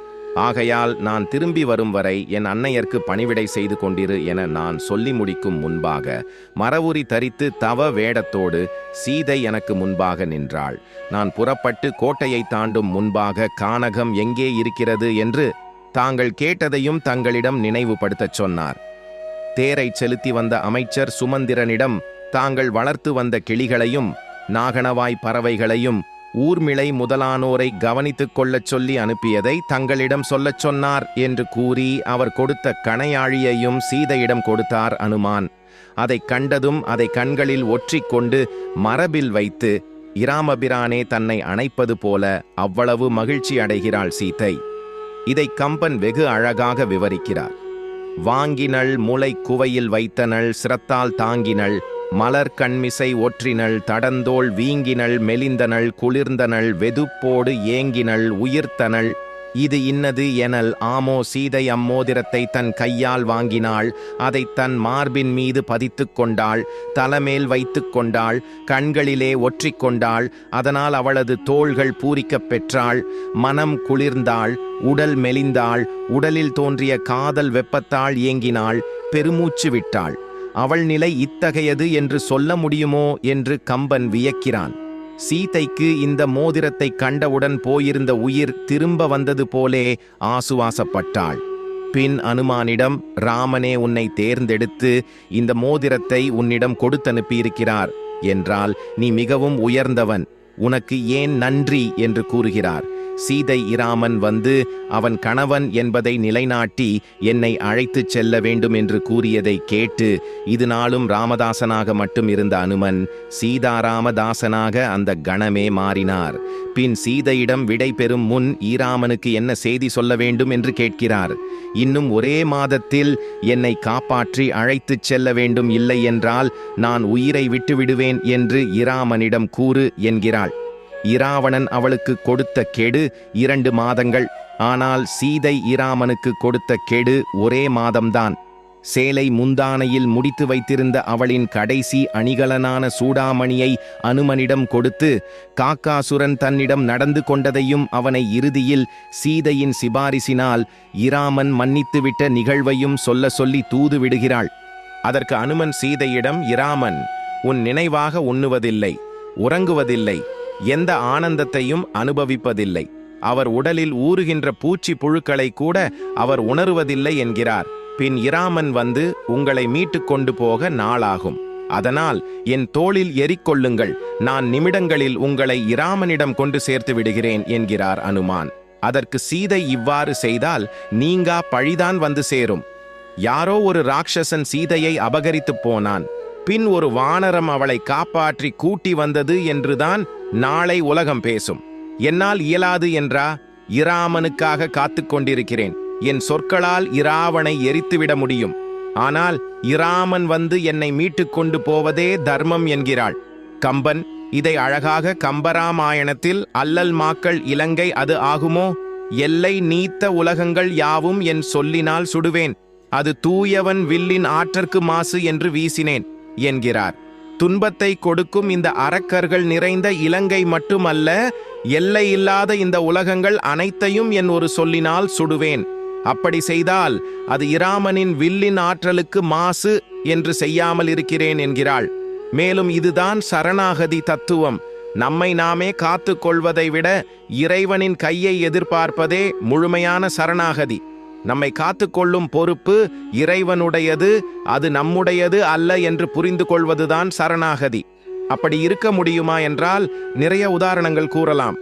ஆகையால் நான் திரும்பி வரும் வரை என் அன்னையர்க்கு பணிவிடை செய்து கொண்டிரு என நான் சொல்லி முடிக்கும் முன்பாக மரவுரி தரித்து தவ வேடத்தோடு சீதை எனக்கு முன்பாக நின்றாள். நான் புறப்பட்டு கோட்டையை தாண்டும் முன்பாக கானகம் எங்கே இருக்கிறது என்று தாங்கள் கேட்டதையும் தங்களிடம் நினைவுபடுத்தச் சொன்னார். தேரை செலுத்தி வந்த அமைச்சர் சுமந்திரனிடம் தாங்கள் வளர்த்து வந்த கிளிகளையும் நாகனவாய் பறவைகளையும் ஊர்மிளை முதலானோரை கவனித்துக் கொள்ளச் சொல்லி அனுப்பியதை தங்களிடம் சொல்லச் சொன்னார் என்று கூறி அவர் கொடுத்த கணையாழியையும் சீதையிடம் கொடுத்தார் அனுமான். அதை கண்டதும் அதை கண்களில் ஒற்றிக்கொண்டு மரபில் வைத்து இராமபிரானே தன்னை அணைப்பது போல அவ்வளவு மகிழ்ச்சி அடைகிறாள் சீதை. இதை கம்பன் வெகு அழகாக விவரிக்கிறார். வாங்கினள் முளை குவையில் வைத்தனள் சிரத்தால் தாங்கினள் மலர் கண்மிசை ஒற்றினள் தடந்தோள் வீங்கினள் மெலிந்தனள் குளிர்ந்தனள் வெதுப்போடு ஏங்கினள் உயிர்த்தனள் இது இன்னது எனல் ஆமோ சீதை அம்மோதிரத்தை தன் கையால் வாங்கினாள். அதை தன் மார்பின் மீது பதித்து கொண்டாள். தலைமேல் வைத்து கொண்டாள். கண்களிலே ஒற்றிக்கொண்டாள். அதனால் அவளது தோள்கள் பூரிக்கப் பெற்றாள். மனம் குளிர்ந்தாள். உடல் மெலிந்தாள். உடலில் தோன்றிய காதல் வெப்பத்தால் ஏங்கினாள். பெருமூச்சு விட்டாள். அவள் நிலை இத்தகையது என்று சொல்ல முடியுமோ என்று கம்பன் வியக்கிறான். சீதைக்கு இந்த மோதிரத்தை கண்டவுடன் போயிருந்த உயிர் திரும்ப வந்தது போலே ஆசுவாசப்பட்டாள். பின் அனுமானிடம் ராமனே உன்னை தேர்ந்தெடுத்து இந்த மோதிரத்தை உன்னிடம் கொடுத்தனுப்பியிருக்கிறார் என்றால் நீ மிகவும் உயர்ந்தவன், உனக்கு ஏன் நன்றி என்று கூறுகிறார். சீதை இராமன் வந்து அவன் கணவன் என்பதை நிலைநாட்டி என்னை அழைத்துச் செல்ல வேண்டும் என்று கூறியதை கேட்டு இது நாளும் ராமதாசனாக மட்டும் இருந்த அனுமன் சீதாராமதாசனாக அந்த கணமே மாறினார். பின் சீதையிடம் விடை பெறும் முன் ஈராமனுக்கு என்ன செய்தி சொல்ல வேண்டும் என்று கேட்கிறார். இன்னும் ஒரே மாதத்தில் என்னை காப்பாற்றி அழைத்துச் செல்ல வேண்டும், இல்லை என்றால் நான் உயிரை விட்டுவிடுவேன் என்று இராமனிடம் கூறு என்கிறாள். இராவணன் அவளுக்கு கொடுத்த கெடு 2 மாதங்கள். ஆனால் சீதை இராமனுக்கு கொடுத்த கெடு ஒரே மாதம்தான். சேலை முந்தானையில் முடித்து வைத்திருந்த அவளின் கடைசி அணிகலனான சூடாமணியை அனுமனிடம் கொடுத்து காக்காசுரன் தன்னிடம் நடந்து கொண்டதையும் அவனை இறுதியில் சீதையின் சிபாரிசினால் இராமன் மன்னித்துவிட்ட நிகழ்வையும் சொல்லி தூது விடுகிறாள். அதற்கு அனுமன் சீதையிடம், இராமன் உன் நினைவாக உண்ணுவதில்லை, உறங்குவதில்லை, எந்த ஆனந்தத்தையும் அனுபவிப்பதில்லை. அவர் உடலில் ஊறுகின்ற பூச்சி புழுக்களை கூட அவர் உணருவதில்லை என்கிறார். பின் இராமன் வந்து உங்களை மீட்டு கொண்டு போக நாளாகும். அதனால் என் தோளில் ஏறிக்கொள்ளுங்கள், நான் நிமிடங்களில் உங்களை இராமனிடம் கொண்டு சேர்த்து விடுகிறேன் என்கிறார் அனுமான். அதற்கு சீதை இவ்வாறு செய்தால் நீங்கா பழிதான் வந்து சேரும். யாரோ ஒரு ராட்சசன் சீதையை அபகரித்து போனான். பின் ஒரு வானரம் அவளை காப்பாற்றி கூட்டி வந்தது என்றுதான் நாளை உலகம் பேசும். என்னால் இயலாது என்றா? இராமனுக்காக காத்து கொண்டிருக்கிறேன். என் சொற்களால் இராவனை எரித்துவிட முடியும். ஆனால் இராமன் வந்து என்னை மீட்டு கொண்டு போவதே தர்மம் என்கிறாள். கம்பன் இதை அழகாக கம்பராமாயணத்தில் அல்லல் மாக்கள் இலங்கை அது ஆகுமோ, எல்லை நீத்த உலகங்கள் யாவும் என் சொல்லினால் சுடுவேன், அது தூயவன் வில்லின் ஆற்றற்கு மாசு என்று வீசினேன் என்கிறார். துன்பத்தை கொடுக்கும் இந்த அரக்கர்கள் நிறைந்த இலங்கை மட்டுமல்ல, எல்லை இல்லாத இந்த உலகங்கள் அனைத்தையும் என் ஒரு சொல்லினால் சுடுவேன். அப்படி செய்தால் அது இராமனின் வில்லின் ஆற்றலுக்கு மாசு என்று செய்யாமல் இருக்கிறேன் என்கிறாள். மேலும் இதுதான் சரணாகதி தத்துவம். நம்மை நாமே காத்து கொள்வதை விட இறைவனின் கையை எதிர்பார்ப்பதே முழுமையான சரணாகதி. நம்மை காத்து கொள்ளும் பொறுப்பு இறைவனுடையது, அது நம்முடையது அல்ல என்று புரிந்து கொள்வதுதான் சரணாகதி. அப்படி இருக்க முடியுமா என்றால் நிறைய உதாரணங்கள் கூறலாம்.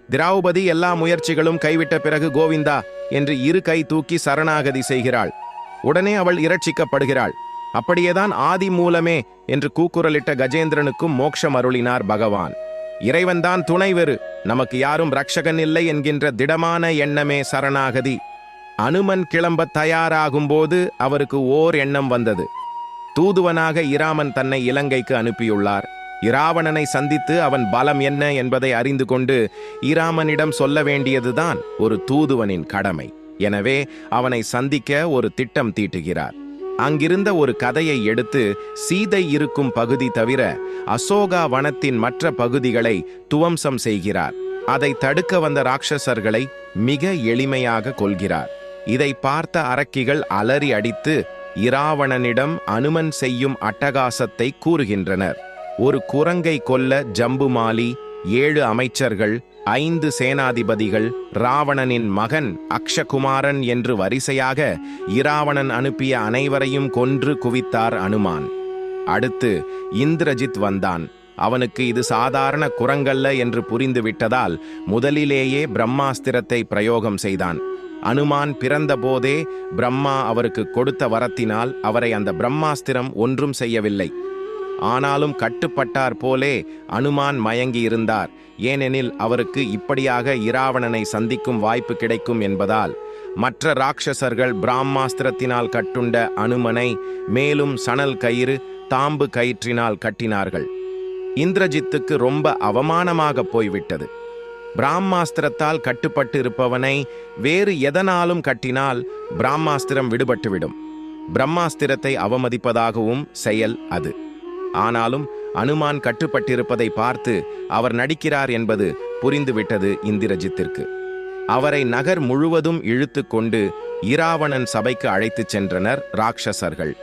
திரௌபதி எல்லா முயற்சிகளும் கைவிட்ட பிறகு கோவிந்தா என்று 2 கை தூக்கி சரணாகதி செய்கிறாள். உடனே அவள் இரட்சிக்கப்படுகிறாள். அப்படியேதான் ஆதி மூலமே என்று கூக்குரலிட்ட கஜேந்திரனுக்கும் மோட்சம் அருளினார் பகவான். இறைவன்தான் துணைவெறு, நமக்கு யாரும் ரட்சகன் இல்லை என்கின்ற திடமான எண்ணமே சரணாகதி. அனுமன் கிளம்ப தயாராகும்போது அவருக்கு ஓர் எண்ணம் வந்தது. தூதுவனாக இராமன் தன்னை இலங்கைக்கு அனுப்பியுள்ளார். இராவணனை சந்தித்து அவன் பலம் என்ன என்பதை அறிந்து கொண்டு இராமனிடம் சொல்ல வேண்டியதுதான் ஒரு தூதுவனின் கடமை. எனவே அவனை சந்திக்க ஒரு திட்டம் தீட்டுகிறார். அங்கிருந்த ஒரு கதையை எடுத்து சீதை இருக்கும் பகுதி தவிர அசோகா வனத்தின் மற்ற பகுதிகளை துவம்சம் செய்கிறார். அதை தடுக்க வந்த ராட்சசர்களை மிக எளிமையாக கொல்கிறார். இதை பார்த்த அரக்கிகள் அலறி அடித்து இராவணனிடம் அனுமன் செய்யும் அட்டகாசத்தை கூறுகின்றனர். ஒரு குரங்கை கொல்ல ஜம்புமாலி, 7 அமைச்சர்கள், 5 சேனாதிபதிகள், ராவணனின் மகன் அக்ஷகுமாரன் என்று வரிசையாக இராவணன் அனுப்பிய அனைவரையும் கொன்று குவித்தார் அனுமான். அடுத்து இந்திரஜித் வந்தான். அவனுக்கு இது சாதாரண குரங்கல்ல என்று புரிந்துவிட்டதால் முதலிலேயே பிரம்மாஸ்திரத்தை பிரயோகம் செய்தான். அனுமான் பிறந்தபோதே பிரம்மா அவருக்கு கொடுத்த வரத்தினால் அவரை அந்த பிரம்மாஸ்திரம் ஒன்றும் செய்யவில்லை. ஆனாலும் கட்டுப்பட்டார் போலே அனுமான் மயங்கி இருந்தார். ஏனெனில் அவருக்கு இப்படியாக இராவணனை சந்திக்கும் வாய்ப்பு கிடைக்கும் என்பதால். மற்ற ராட்சசர்கள் பிரம்மாஸ்திரத்தினால் கட்டுண்ட அனுமனை மேலும் சணல் கயிறு, தாம்பு கயிற்றினால் கட்டினார்கள். இந்திரஜித்துக்கு ரொம்ப அவமானமாக போய்விட்டது. பிரம்மாஸ்திரத்தால் கட்டுப்பட்டு இருப்பவனை வேறு எதனாலும் கட்டினால் பிரம்மாஸ்திரம் விடுபட்டுவிடும். பிரம்மாஸ்திரத்தை அவமதிப்பதாகவும் செயல் அது. ஆனாலும் அனுமான் கட்டுப்பட்டிருப்பதை பார்த்து அவர் நடிக்கிறார் என்பது புரிந்துவிட்டது இந்திரஜித்திற்கு. அவரை நகர் முழுவதும் இழுத்து கொண்டு இராவணன் சபைக்கு அழைத்துச் சென்றனர் ராட்சசர்கள்.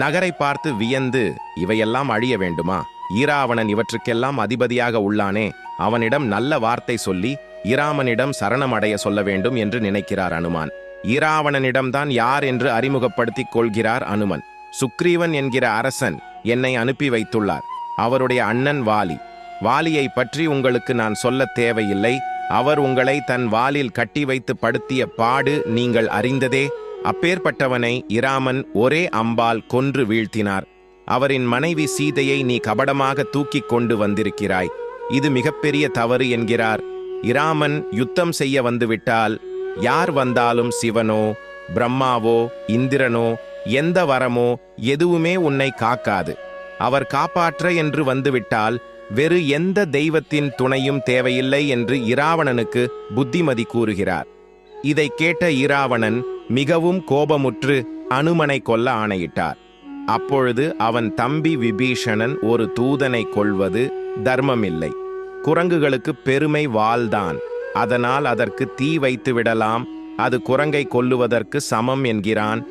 நகரை பார்த்து வியந்து, இவையெல்லாம் அழிய வேண்டுமா? இராவணன் இவற்றுக்கெல்லாம் அதிபதியாக உள்ளானே, அவனிடம் நல்ல வார்த்தை சொல்லி இராமனிடம் சரணமடைய சொல்ல வேண்டும் என்று நினைக்கிறார் அனுமான். இராவணனிடம்தான் யார் என்று அறிமுகப்படுத்திக் கொள்கிறார் அனுமன். சுக்ரீவன் என்கிற அரசன் என்னை அனுப்பி வைத்துள்ளார். அவருடைய அண்ணன் வாலி. வாலியை பற்றி உங்களுக்கு நான் சொல்ல தேவையில்லை. அவர் உங்களை தன் வாலில் கட்டி வைத்து படுத்திய பாடு நீங்கள் அறிந்ததே. அப்பேற்பட்டவனை இராமன் ஒரே அம்பால் கொன்று வீழ்த்தினார். அவரின் மனைவி சீதையை நீ கபடமாக தூக்கி கொண்டு வந்திருக்கிறாய். இது மிகப்பெரிய தவறு என்கிறார். இராமன் யுத்தம் செய்ய வந்துவிட்டால் யார் வந்தாலும் சிவனோ பிரம்மாவோ இந்திரனோ எந்த வரமோ எதுவுமே உன்னை காக்காது. அவர் காப்பாற்ற என்று வந்துவிட்டால் வெறு எந்த தெய்வத்தின் துணையும் தேவையில்லை என்று இராவணனுக்கு புத்திமதி கூறுகிறார். இதை கேட்ட இராவணன் மிகவும் கோபமுற்று அனுமனை கொல்ல ஆணையிட்டார். அப்பொழுது அவன் தம்பி விபீஷணன் ஒரு தூதனை கொல்வது தர்மமில்லை. குரங்குகளுக்கு பெருமை வாள்தான். அதனால் அதற்கு தீ வைத்து விடலாம். அது குரங்கை கொல்லுவதற்கு சமம் என்கிறான்.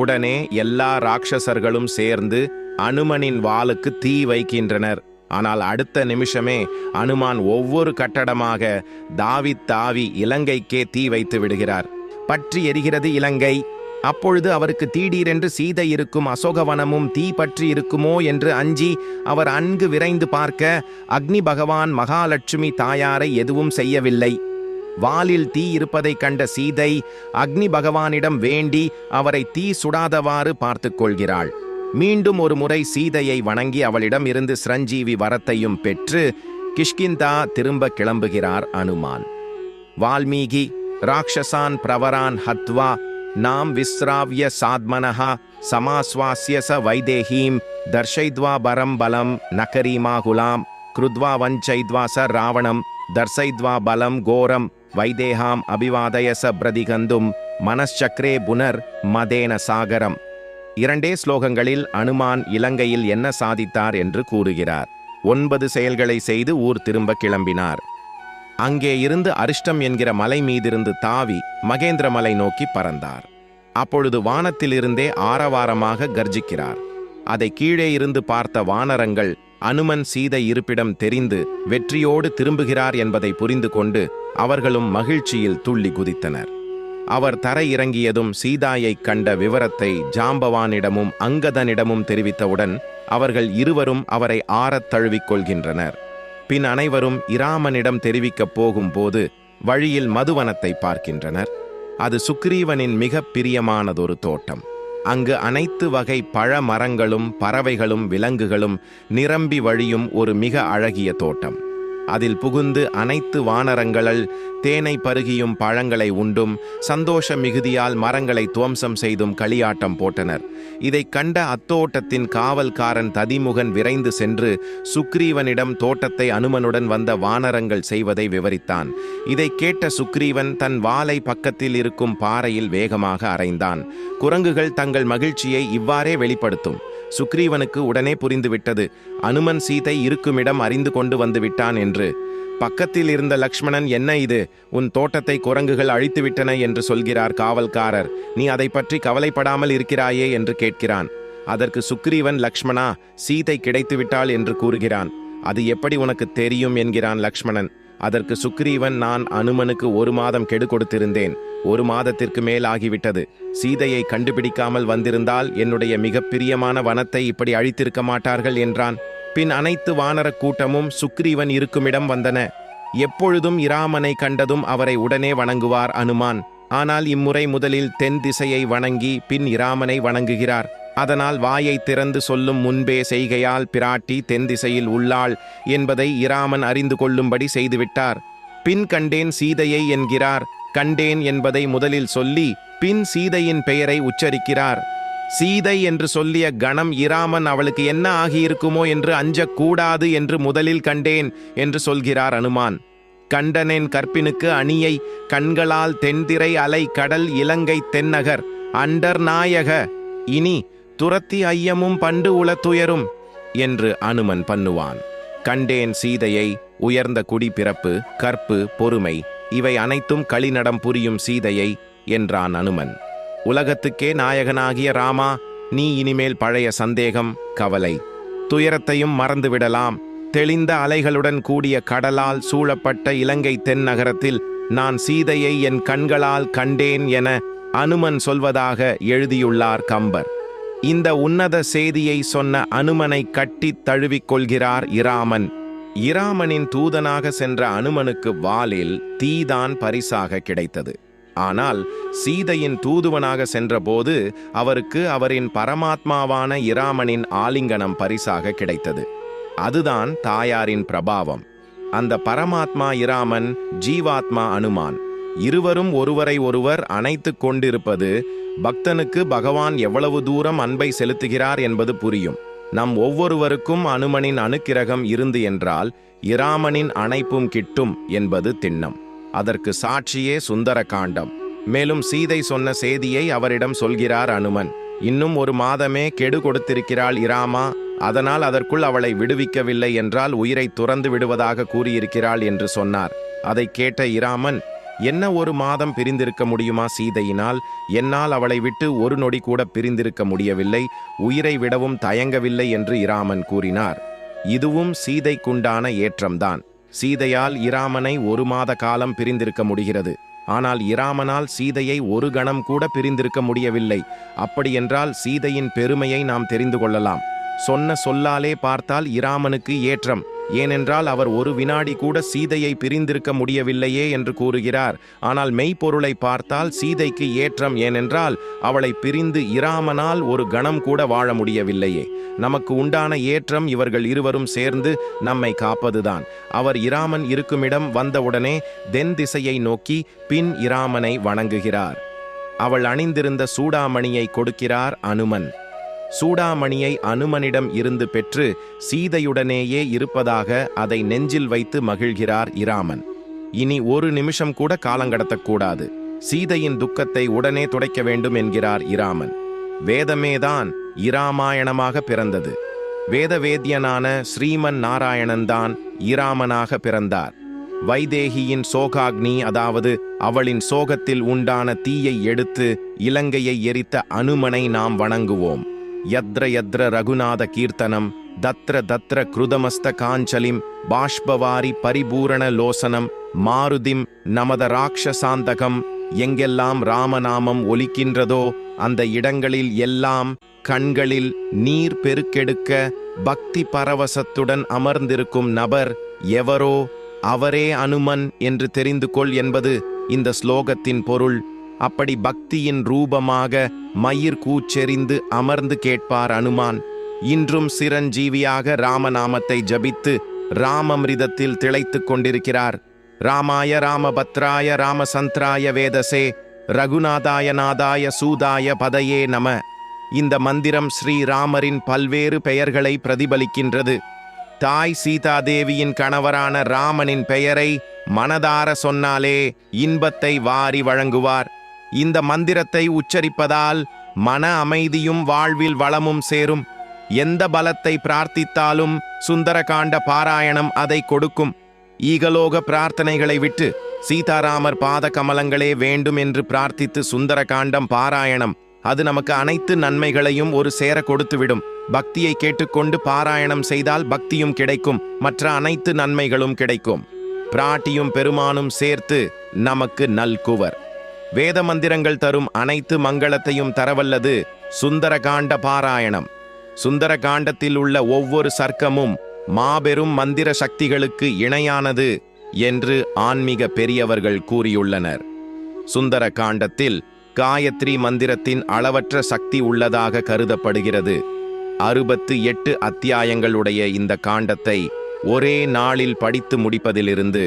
உடனே எல்லா ராட்சசர்களும் சேர்ந்து அனுமனின் வாளுக்கு தீ வைக்கின்றனர். ஆனால் அடுத்த நிமிஷமே அனுமான் ஒவ்வொரு கட்டடமாக தாவி இலங்கைக்கே தீ வைத்து விடுகிறார். பற்றி எரிகிறது இலங்கை. அப்பொழுது அவருக்கு திடீரென்று சீதை இருக்கும் அசோகவனமும் தீ பற்றி இருக்குமோ என்று அஞ்சி அவர் அங்கு விரைந்து பார்க்க அக்னி பகவான் மகாலட்சுமி தாயாரை எதுவும் செய்யவில்லை. வாலில் தீ இருப்பதை கண்ட சீதை அக்னி பகவானிடம் வேண்டி அவரை தீ சுடாதவாறு பார்த்து கொள்கிறாள். மீண்டும் ஒரு முறை சீதையை வணங்கி அவளிடம் இருந்து சிரஞ்சீவி வரத்தையும் பெற்று கிஷ்கிந்தா திரும்ப கிளம்புகிறார் அனுமான். வால்மீகி ராட்சசான் பிரவரான் ஹத்வா நாம் விஸ்ராவ்ய சாத்மனஹா சமாஸ்வாஸ்ய ச வைதேஹீம் தர்ஷைத்வா பரம் பலம் நகரீமா குலாம் கிருத்வா வஞ்சைத்வா ச ராவணம் தர்சைத்வா பலம் கோரம் வைதேகாம் அபிவாதய ச பிரதிகந்தும் மனச்சக்ரே புனர் மதேன சாகரம். 2 ஸ்லோகங்களில் அனுமான் இலங்கையில் என்ன சாதித்தார் என்று கூறுகிறார். 9 செயல்களை செய்து ஊர் திரும்ப கிளம்பினார். அங்கே இருந்து அரிஷ்டம் என்கிற மலை மீதிருந்து தாவி மகேந்திர மலை நோக்கி பறந்தார். அப்பொழுது வானத்திலிருந்தே ஆரவாரமாக கர்ஜிக்கிறார். அதை கீழே இருந்து பார்த்த வானரங்கள் அனுமன் சீதை இருப்பிடம் தெரிந்து வெற்றியோடு திரும்புகிறார் என்பதை புரிந்து கொண்டு அவர்களும் மகிழ்ச்சியில் துள்ளி குதித்தனர். அவர் தரை இறங்கியதும் சீதாயைக் கண்ட விவரத்தை ஜாம்பவானிடமும் அங்கதனிடமும் தெரிவித்தவுடன் அவர்கள் இருவரும் அவரை ஆறத் தழுவிக் கொள்கின்றனர். பின் அனைவரும் இராமனிடம் தெரிவிக்கப் போகும்போது வழியில் மதுவனத்தை பார்க்கின்றனர். அது சுக்ரீவனின் மிக பிரியமானதொரு தோட்டம். அங்கு அனைத்து வகை பழ மரங்களும் பறவைகளும் விலங்குகளும் நிரம்பி வழியும் ஒரு மிக அழகிய தோட்டம். அதில் புகுந்து அனைத்து வானரங்கள் தேனை பருகியும் பழங்களை உண்டும் சந்தோஷ மிகுதியால் மரங்களை துவம்சம் செய்தும் களியாட்டம் போட்டனர். இதைக் கண்ட அத்தோட்டத்தின் காவல்காரன் ததிமுகன் விரைந்து சென்று சுக்ரீவனிடம் தோட்டத்தை அனுமனுடன் வந்த வானரங்கள் செய்வதை விவரித்தான். இதை கேட்ட சுக்ரீவன் தன் வாளை பக்கத்தில் இருக்கும் பாறையில் வேகமாக அறைந்தான். குரங்குகள் தங்கள் மகிழ்ச்சியை இவ்வாறே வெளிப்படுத்தும். சுக்ரீவனுக்கு உடனே புரிந்துவிட்டது, அனுமன் சீதை இருக்குமிடம் அறிந்து கொண்டு வந்து விட்டான் என்று. பக்கத்தில் இருந்த லக்ஷ்மணன், என்ன இது, உன் தோட்டத்தை குரங்குகள் அழித்துவிட்டன என்று சொல்கிறார் காவல்காரர், நீ அதை பற்றி கவலைப்படாமல் இருக்கிறாயே என்று கேட்கிறான். அதற்கு சுக்ரீவன், லக்ஷ்மணா, சீதை கிடைத்துவிட்டாள் என்று கூறுகிறான். அது எப்படி உனக்கு தெரியும் என்கிறான் லக்ஷ்மணன். அதற்கு சுக்ரீவன், நான் அனுமனுக்கு 1 மாதம் கெடு கொடுத்திருந்தேன். 1 மாதத்திற்கு மேல் ஆகிவிட்டது. சீதையை கண்டுபிடிக்காமல் வந்திருந்தால் என்னுடைய மிக பிரியமான வனத்தை இப்படி அழித்திருக்க மாட்டார்கள் என்றான். பின் அனைத்து வானரக் கூட்டமும் சுக்ரீவன் இருக்குமிடம் வந்தன. எப்பொழுதும் இராமனை கண்டதும் அவரை உடனே வணங்குவார் அனுமான். ஆனால் இம்முறை முதலில் தென் திசையை வணங்கி பின் இராமனை வணங்குகிறார். அதனால் வாயை திறந்து சொல்லும் முன்பே செய்கையால் பிராட்டி தென் திசையில் உள்ளாள் என்பதை இராமன் அறிந்து கொள்ளும்படி செய்துவிட்டார். பின் கண்டேன் சீதையை என்கிறார். கண்டேன் என்பதை முதலில் சொல்லி பின் சீதையின் பெயரை உச்சரிக்கிறார். சீதை என்று சொல்லிய கணம் இராமன் அவளுக்கு என்ன ஆகியிருக்குமோ என்று அஞ்சக்கூடாது என்று முதலில் கண்டேன் என்று சொல்கிறார் அனுமான். கண்டனேன் கற்பினுக்கு அணியை கண்களால் தென்திரை அலை கடல் இலங்கை தென்னகர் அண்டர் நாயக இனி துரத்தி ஐயமும் பண்டு உளத்துயரும் என்று அனுமன் பண்ணுவான். கண்டேன் சீதையை, உயர்ந்த குடி பிறப்பு, கற்பு, பொறுமை, இவை அனைத்தும் களிநடம் புரியும் சீதையை என்றான் அனுமன். உலகத்துக்கே நாயகனாகிய ராமா, நீ இனிமேல் பழைய சந்தேகம், கவலை, துயரத்தையும் மறந்துவிடலாம். தெளிந்த அலைகளுடன் கூடிய கடலால் சூழப்பட்ட இலங்கை தென்னகரத்தில் நான் சீதையை என் கண்களால் கண்டேன் என அனுமன் சொல்வதாக எழுதியுள்ளார் கம்பர். இந்த உன்னத செய்தியை சொன்ன அனுமனை கட்டித் தழுவிக்கொள்கிறார் இராமன். இராமனின் தூதனாக சென்ற அனுமனுக்கு வாலில் தீதான் பரிசாக கிடைத்தது. ஆனால் சீதையின் தூதுவனாக சென்றபோது அவருக்கு அவரின் பரமாத்மாவான இராமனின் ஆலிங்கனம் பரிசாக கிடைத்தது. அதுதான் தாயாரின் பிரபாவம். அந்த பரமாத்மா இராமன், ஜீவாத்மா அனுமான். இருவரும் ஒருவரை ஒருவர் அணைத்து கொண்டிருப்பது பக்தனுக்கு பகவான் எவ்வளவு தூரம் அன்பை செலுத்துகிறார் என்பது புரியும். நம் ஒவ்வொருவருக்கும் அனுமனின் அனுக்கிரகம் இருந்து என்றால் இராமனின் அணைப்பும் கிட்டும் என்பது திண்ணம். அதற்கு சாட்சியே சுந்தர காண்டம். மேலும் சீதை சொன்ன செய்தியை அவரிடம் சொல்கிறார் அனுமன். இன்னும் 1 மாதமே கெடு கொடுத்திருக்கிறாள் இராமா, அதனால் அதற்குள் அவளை விடுவிக்கவில்லை என்றால் உயிரை துறந்து விடுவதாக கூறியிருக்கிறாள் என்று சொன்னார். அதை கேட்ட இராமன், என்ன 1 மாதம் பிரிந்திருக்க முடியுமா சீதையினால்? என்னால் அவளை விட்டு 1 நொடி கூட பிரிந்திருக்க முடியவில்லை, உயிரை விடவும் தயங்கவில்லை என்று இராமன் கூறினார். இதுவும் சீதைக்குண்டான ஏற்றம்தான். சீதையால் இராமனை 1 மாத காலம் பிரிந்திருக்க முடிகிறது. ஆனால் இராமனால் சீதையை 1 கணம் கூட பிரிந்திருக்க முடியவில்லை. அப்படியென்றால் சீதையின் பெருமையை நாம் தெரிந்து கொள்ளலாம். சொன்ன சொல்லாலே பார்த்தால் இராமனுக்கு ஏற்றம். ஏனென்றால் அவர் 1 வினாடி கூட சீதையை பிரிந்திருக்க முடியவில்லையே என்று கூறுகிறார். ஆனால் மெய்ப்பொருளை பார்த்தால் சீதைக்கு ஏற்றம். ஏனென்றால் அவளை பிரிந்து இராமனால் 1 கணம் கூட வாழ முடியவில்லையே. நமக்கு உண்டான ஏற்றம் இவர்கள் இருவரும் சேர்ந்து நம்மை காப்பதுதான். அவர் இராமன் இருக்குமிடம் வந்தவுடனே தென் திசையை நோக்கி பின் இராமனை வணங்குகிறார். அவள் அணிந்திருந்த சூடாமணியை கொடுக்கிறார் அனுமன். சூடாமணியை அனுமனிடம் இருந்து பெற்று சீதையுடனேயே இருப்பதாக அதை நெஞ்சில் வைத்து மகிழ்கிறார் இராமன். இனி 1 நிமிஷம் கூட காலங்கடத்தக்கூடாது, சீதையின் துக்கத்தை உடனே துடைக்க வேண்டும் என்கிறார் இராமன். வேதமேதான் இராமாயணமாக பிறந்தது. வேதவேத்யனான ஸ்ரீமன் நாராயணன்தான் இராமனாக பிறந்தார். வைதேகியின் சோகாக்னி, அதாவது அவளின் சோகத்தில் உண்டான தீயை எடுத்து இலங்கையை எரித்த அனுமனை நாம் வணங்குவோம். யத்ர யத்ர ரகுநாத கீர்த்தனம் தத்ர தத்ர கிருதமஸ்த காஞ்சலிம் பாஷ்பவாரி பரிபூரண லோசனம் மாருதிம் நமத ராட்சசாந்தகம். எங்கெல்லாம் ராமநாமம் ஒலிக்கின்றதோ அந்த இடங்களில் எல்லாம் கண்களில் நீர் பெருக்கெடுக்க பக்தி பரவசத்துடன் அமர்ந்திருக்கும் நபர் எவரோ அவரே அனுமன் என்று தெரிந்து கொள் என்பது இந்த ஸ்லோகத்தின் பொருள். அப்படி பக்தியின் ரூபமாக மயிர் கூச்செறிந்து அமர்ந்து கேட்பார் அனுமான். இன்றும் சிரஞ்சீவியாக ராமநாமத்தை ஜபித்து ராமமிருதத்தில் திளைத்துக் கொண்டிருக்கிறார். ராமாய ராமபத்ராய ராமசந்திராய வேதசே ரகுநாதாய நாதாய சூதாய பதையே நம. இந்த மந்திரம் ஸ்ரீராமரின் பல்வேறு பெயர்களை பிரதிபலிக்கின்றது. தாய் சீதாதேவியின் கணவரான ராமனின் பெயரை மனதார சொன்னாலே இன்பத்தை வாரி வழங்குவார். இந்த மந்திரத்தை உச்சரிப்பதால் மன அமைதியும் வாழ்வில் வளமும் சேரும். எந்த பலத்தை பிரார்த்தித்தாலும் சுந்தரகாண்ட பாராயணம் அதை கொடுக்கும். ஈகலோக பிரார்த்தனைகளை விட்டு சீதாராமர் பாத கமலங்களே வேண்டும் என்று பிரார்த்தித்து சுந்தரகாண்டம் பாராயணம் அது நமக்கு அனைத்து நன்மைகளையும் ஒரு சேர கொடுத்துவிடும். பக்தியை கேட்டுக்கொண்டு பாராயணம் செய்தால் பக்தியும் கிடைக்கும், மற்ற அனைத்து நன்மைகளும் கிடைக்கும். பிராட்டியும் பெருமானும் சேர்த்து நமக்கு நல்குவர். வேத மந்திரங்கள் தரும் அனைத்து மங்களத்தையும் தரவல்லது சுந்தரகாண்ட பாராயணம். சுந்தரகாண்டத்தில் உள்ள ஒவ்வொரு சர்க்கமும் மாபெரும் மந்திர சக்திகளுக்கு இணையானது என்று ஆன்மீக பெரியவர்கள் கூறியுள்ளனர். சுந்தர காண்டத்தில் காயத்ரி மந்திரத்தின் அளவற்ற சக்தி உள்ளதாக கருதப்படுகிறது. 68 அத்தியாயங்களுடைய இந்த காண்டத்தை ஒரே நாளில் படித்து முடிப்பதிலிருந்து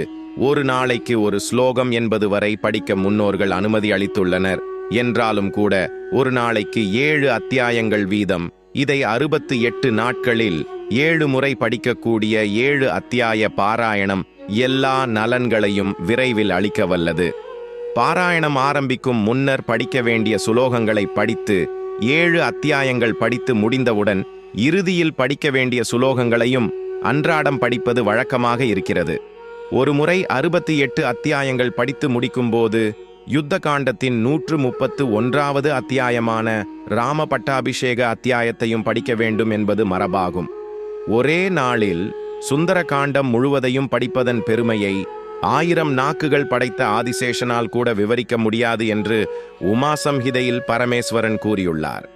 ஒரு நாளைக்கு ஒரு ஸ்லோகம் என்பது வரை படிக்க முன்னோர்கள் அனுமதி அளித்துள்ளனர். என்றாலும் கூட ஒரு நாளைக்கு 7 அத்தியாயங்கள் வீதம், இதை 68 நாட்களில் 7 முறை படிக்கக்கூடிய 7 அத்தியாய பாராயணம் எல்லா நலன்களையும் விரைவில் அளிக்க வல்லது. பாராயணம் ஆரம்பிக்கும் முன்னர் படிக்க வேண்டிய சுலோகங்களை படித்து 7 அத்தியாயங்கள் படித்து முடிந்தவுடன் இறுதியில் படிக்க வேண்டிய சுலோகங்களையும் அன்றாடம் படிப்பது வழக்கமாக இருக்கிறது. ஒரு முறை 68 அத்தியாயங்கள் படித்து முடிக்கும்போது யுத்த காண்டத்தின் 131வது அத்தியாயமான ராம பட்டாபிஷேக அத்தியாயத்தையும் படிக்க வேண்டும் என்பது மரபாகும். ஒரே நாளில் சுந்தர காண்டம் முழுவதையும் படிப்பதன் பெருமையை 1000 நாக்குகள் படைத்த ஆதிசேஷனால் கூட விவரிக்க முடியாது என்று உமாசம்ஹிதையில் பரமேஸ்வரன் கூறியுள்ளார்.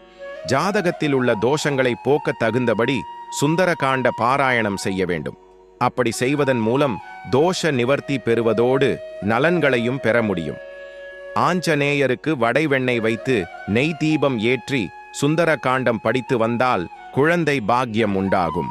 ஜாதகத்தில் உள்ள தோஷங்களை போக்க தகுந்தபடி சுந்தர காண்ட பாராயணம் செய்ய வேண்டும். அப்படி செய்வதன் மூலம் தோஷ நிவர்த்தி பெறுவதோடு நலன்களையும் பெற முடியும். ஆஞ்சநேயருக்கு வடை வெண்ணெய் வைத்து நெய் தீபம் ஏற்றி சுந்தர காண்டம் படித்து வந்தால் குழந்தை பாக்கியம் உண்டாகும்.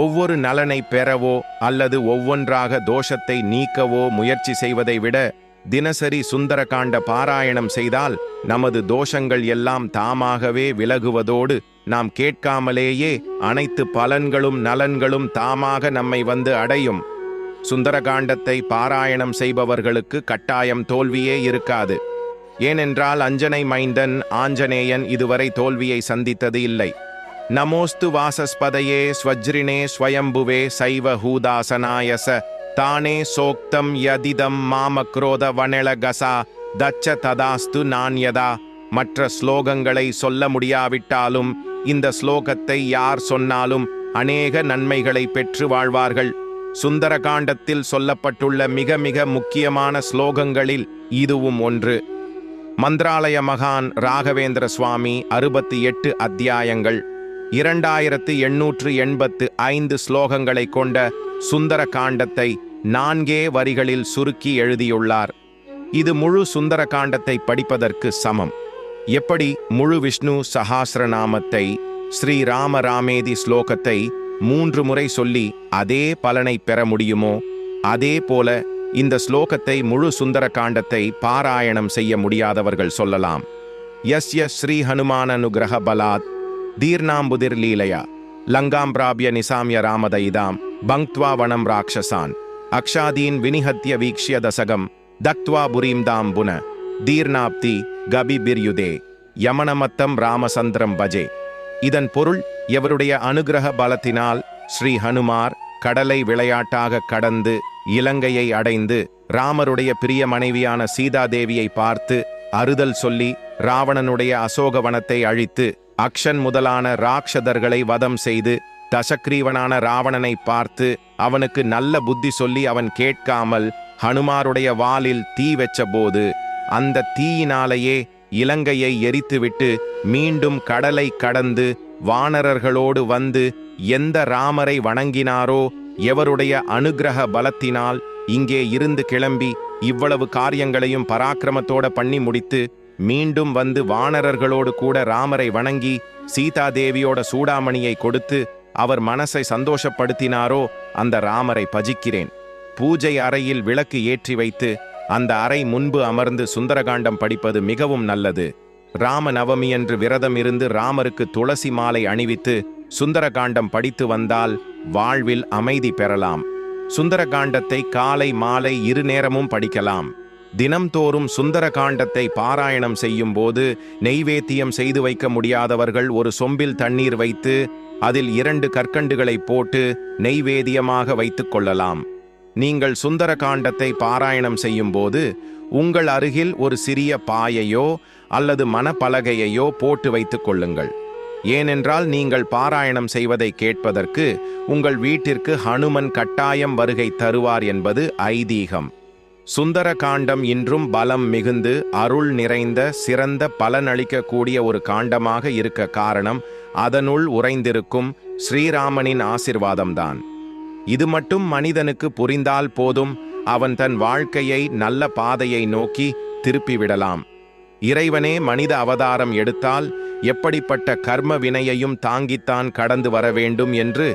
ஒவ்வொரு நலனை பெறவோ அல்லது ஒவ்வொன்றாக தோஷத்தை நீக்கவோ முயற்சி செய்வதை விட தினசரி சுந்தர காண்ட பாராயணம் செய்தால் நமது தோஷங்கள் எல்லாம் தாமாகவே விலகுவதோடு நாம் கேட்காமலேயே அனைத்து பலன்களும் நலன்களும் தாமாக நம்மை வந்து அடையும். சுந்தரகாண்டத்தை பாராயணம் செய்பவர்களுக்கு கட்டாயம் தோல்வியே இருக்காது. ஏனென்றால் அஞ்சனை மைந்தன் ஆஞ்சநேயன் இதுவரை தோல்வியை சந்தித்தது இல்லை. நமோஸ்து வாசஸ்பதையே ஸ்வஜ்ரினே ஸ்வயம்புவே சைவ ஹூதாசனாயச தானே சோக்தம் யதிதம் மாமக்ரோத வனெளகசா தச்ச ததாஸ்து நான்யதா. மற்ற ஸ்லோகங்களை சொல்ல முடியாவிட்டாலும் இந்த ஸ்லோகத்தை யார் சொன்னாலும் அநேக நன்மைகளை பெற்று வாழ்வார்கள். சுந்தர காண்டத்தில் சொல்லப்பட்டுள்ள மிக மிக முக்கியமான ஸ்லோகங்களில் இதுவும் ஒன்று. மந்திராலய மகான் ராகவேந்திர சுவாமி 68 அத்தியாயங்கள் 2885 ஸ்லோகங்களை கொண்ட சுந்தர காண்டத்தை 4 வரிகளில் சுருக்கி எழுதியுள்ளார். இது முழு சுந்தர காண்டத்தை படிப்பதற்கு சமம். எப்படி முழு விஷ்ணு சஹாஸ்ரநாமத்தை ஸ்ரீராம ராமேதி ஸ்லோகத்தை 3 முறை சொல்லி அதே பலனை பெற முடியுமோ, அதே போல இந்த ஸ்லோகத்தை முழு சுந்தர காண்டத்தை பாராயணம் செய்ய முடியாதவர்கள் சொல்லலாம். யஸ்ய ஸ்ரீ ஹனுமான அனுகிரக பலாத் தீர்ணாம்புதிர் லீலையா லங்காம்பிராபிய நிசாமிய ராமதயிதாம் பங்க்த்வா வனம் ராட்சசான் அக்ஷாதீன் வினிஹத்ய வீக்ஷ்ய தசகம் தக்த்வா புரீம்தாம் புன தீர்ணாப்தி கபி பிர்யுதே யமனமத்தம் ராமசந்திரம் பஜே. இதன் பொருள், எவருடைய அனுகிரக பலத்தினால் ஸ்ரீ ஹனுமார் கடலை விளையாட்டாக கடந்து இலங்கையை அடைந்து ராமருடைய பிரிய மனைவியான சீதாதேவியை பார்த்து அறுதல் சொல்லி ராவணனுடைய அசோகவனத்தை அழித்து அக்ஷன் முதலான ராட்சதர்களை வதம் செய்து தசக்ரீவனான ராவணனை பார்த்து அவனுக்கு நல்ல புத்தி சொல்லி அவன் கேட்காமல் ஹனுமாருடைய வாலில் தீ வெச்ச போது அந்த தீயினாலேயே இலங்கையை எரித்துவிட்டு மீண்டும் கடலை கடந்து வானரர்களோடு வந்து எந்த ராமரை வணங்கினாரோ, எவருடைய அனுகிரக பலத்தினால் இங்கே இருந்து கிளம்பி இவ்வளவு காரியங்களையும் பராக்கிரமத்தோட பண்ணி முடித்து மீண்டும் வந்து வானரர்களோடு கூட ராமரை வணங்கி சீதாதேவியோட சூடாமணியை கொடுத்து அவர் மனசை சந்தோஷப்படுத்தினாரோ அந்த ராமரை பஜிக்கிறேன். பூஜை அறையில் விளக்கு ஏற்றி வைத்து அந்த அறை முன்பு அமர்ந்து சுந்தரகாண்டம் படிப்பது மிகவும் நல்லது. ராம நவமியன்று விரதம் இருந்து ராமருக்கு துளசி மாலை அணிவித்து சுந்தரகாண்டம் படித்து வந்தால் வாழ்வில் அமைதி பெறலாம். சுந்தரகாண்டத்தை காலை மாலை 2 நேரமும் படிக்கலாம். தினம்தோறும் சுந்தரகாண்டத்தை பாராயணம் செய்யும் போது நெய்வேத்தியம் செய்து வைக்க முடியாதவர்கள் ஒரு சொம்பில் தண்ணீர் வைத்து அதில் 2 கற்கண்டுகளை போட்டு நெய்வேதியமாக வைத்துக் கொள்ளலாம். நீங்கள் சுந்தர காண்டத்தை பாராயணம் செய்யும்போது உங்கள் அருகில் ஒரு சிறிய பாயையோ அல்லது மனப்பலகையையோ போட்டு வைத்துக் கொள்ளுங்கள். ஏனென்றால் நீங்கள் பாராயணம் செய்வதை கேட்பதற்கு உங்கள் வீட்டிற்கு ஹனுமன் கட்டாயம் வருகை தருவார் என்பது ஐதீகம். சுந்தர காண்டம் இன்றும் பலம் மிகுந்து அருள் நிறைந்த சிறந்த பலனளிக்கக்கூடிய ஒரு காண்டமாக இருக்க காரணம் அதனுள் உறைந்திருக்கும் ஸ்ரீராமனின் ஆசிர்வாதம்தான். இது மட்டும் மனிதனுக்கு புரிந்தால் போதும், அவன் தன் வாழ்க்கையை நல்ல பாதையை நோக்கி திருப்பிவிடலாம். இறைவனே மனித அவதாரம் எடுத்தால் எப்படிப்பட்ட கர்ம வினையையும் தாங்கித்தான் கடந்து வர வேண்டும் என்று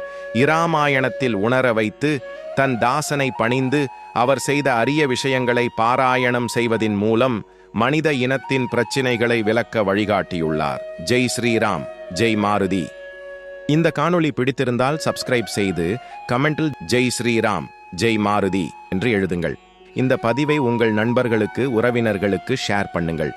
இராமாயணத்தில் உணர வைத்து தன் தாசனை பணிந்து அவர் செய்த அரிய விஷயங்களை பாராயணம் செய்வதின் மூலம் மனித இனத்தின் பிரச்சினைகளை விளக்க வழிகாட்டியுள்ளார். ஜெய் ஸ்ரீராம், ஜெய் மாருதி. இந்த காணொளி பிடித்திருந்தால் சப்ஸ்கிரைப் செய்து கமெண்டில் ஜெய் ஸ்ரீராம், ஜெய் மாருதி என்று எழுதுங்கள். இந்த பதிவை உங்கள் நண்பர்களுக்கு, உறவினர்களுக்கு ஷேர் பண்ணுங்கள்.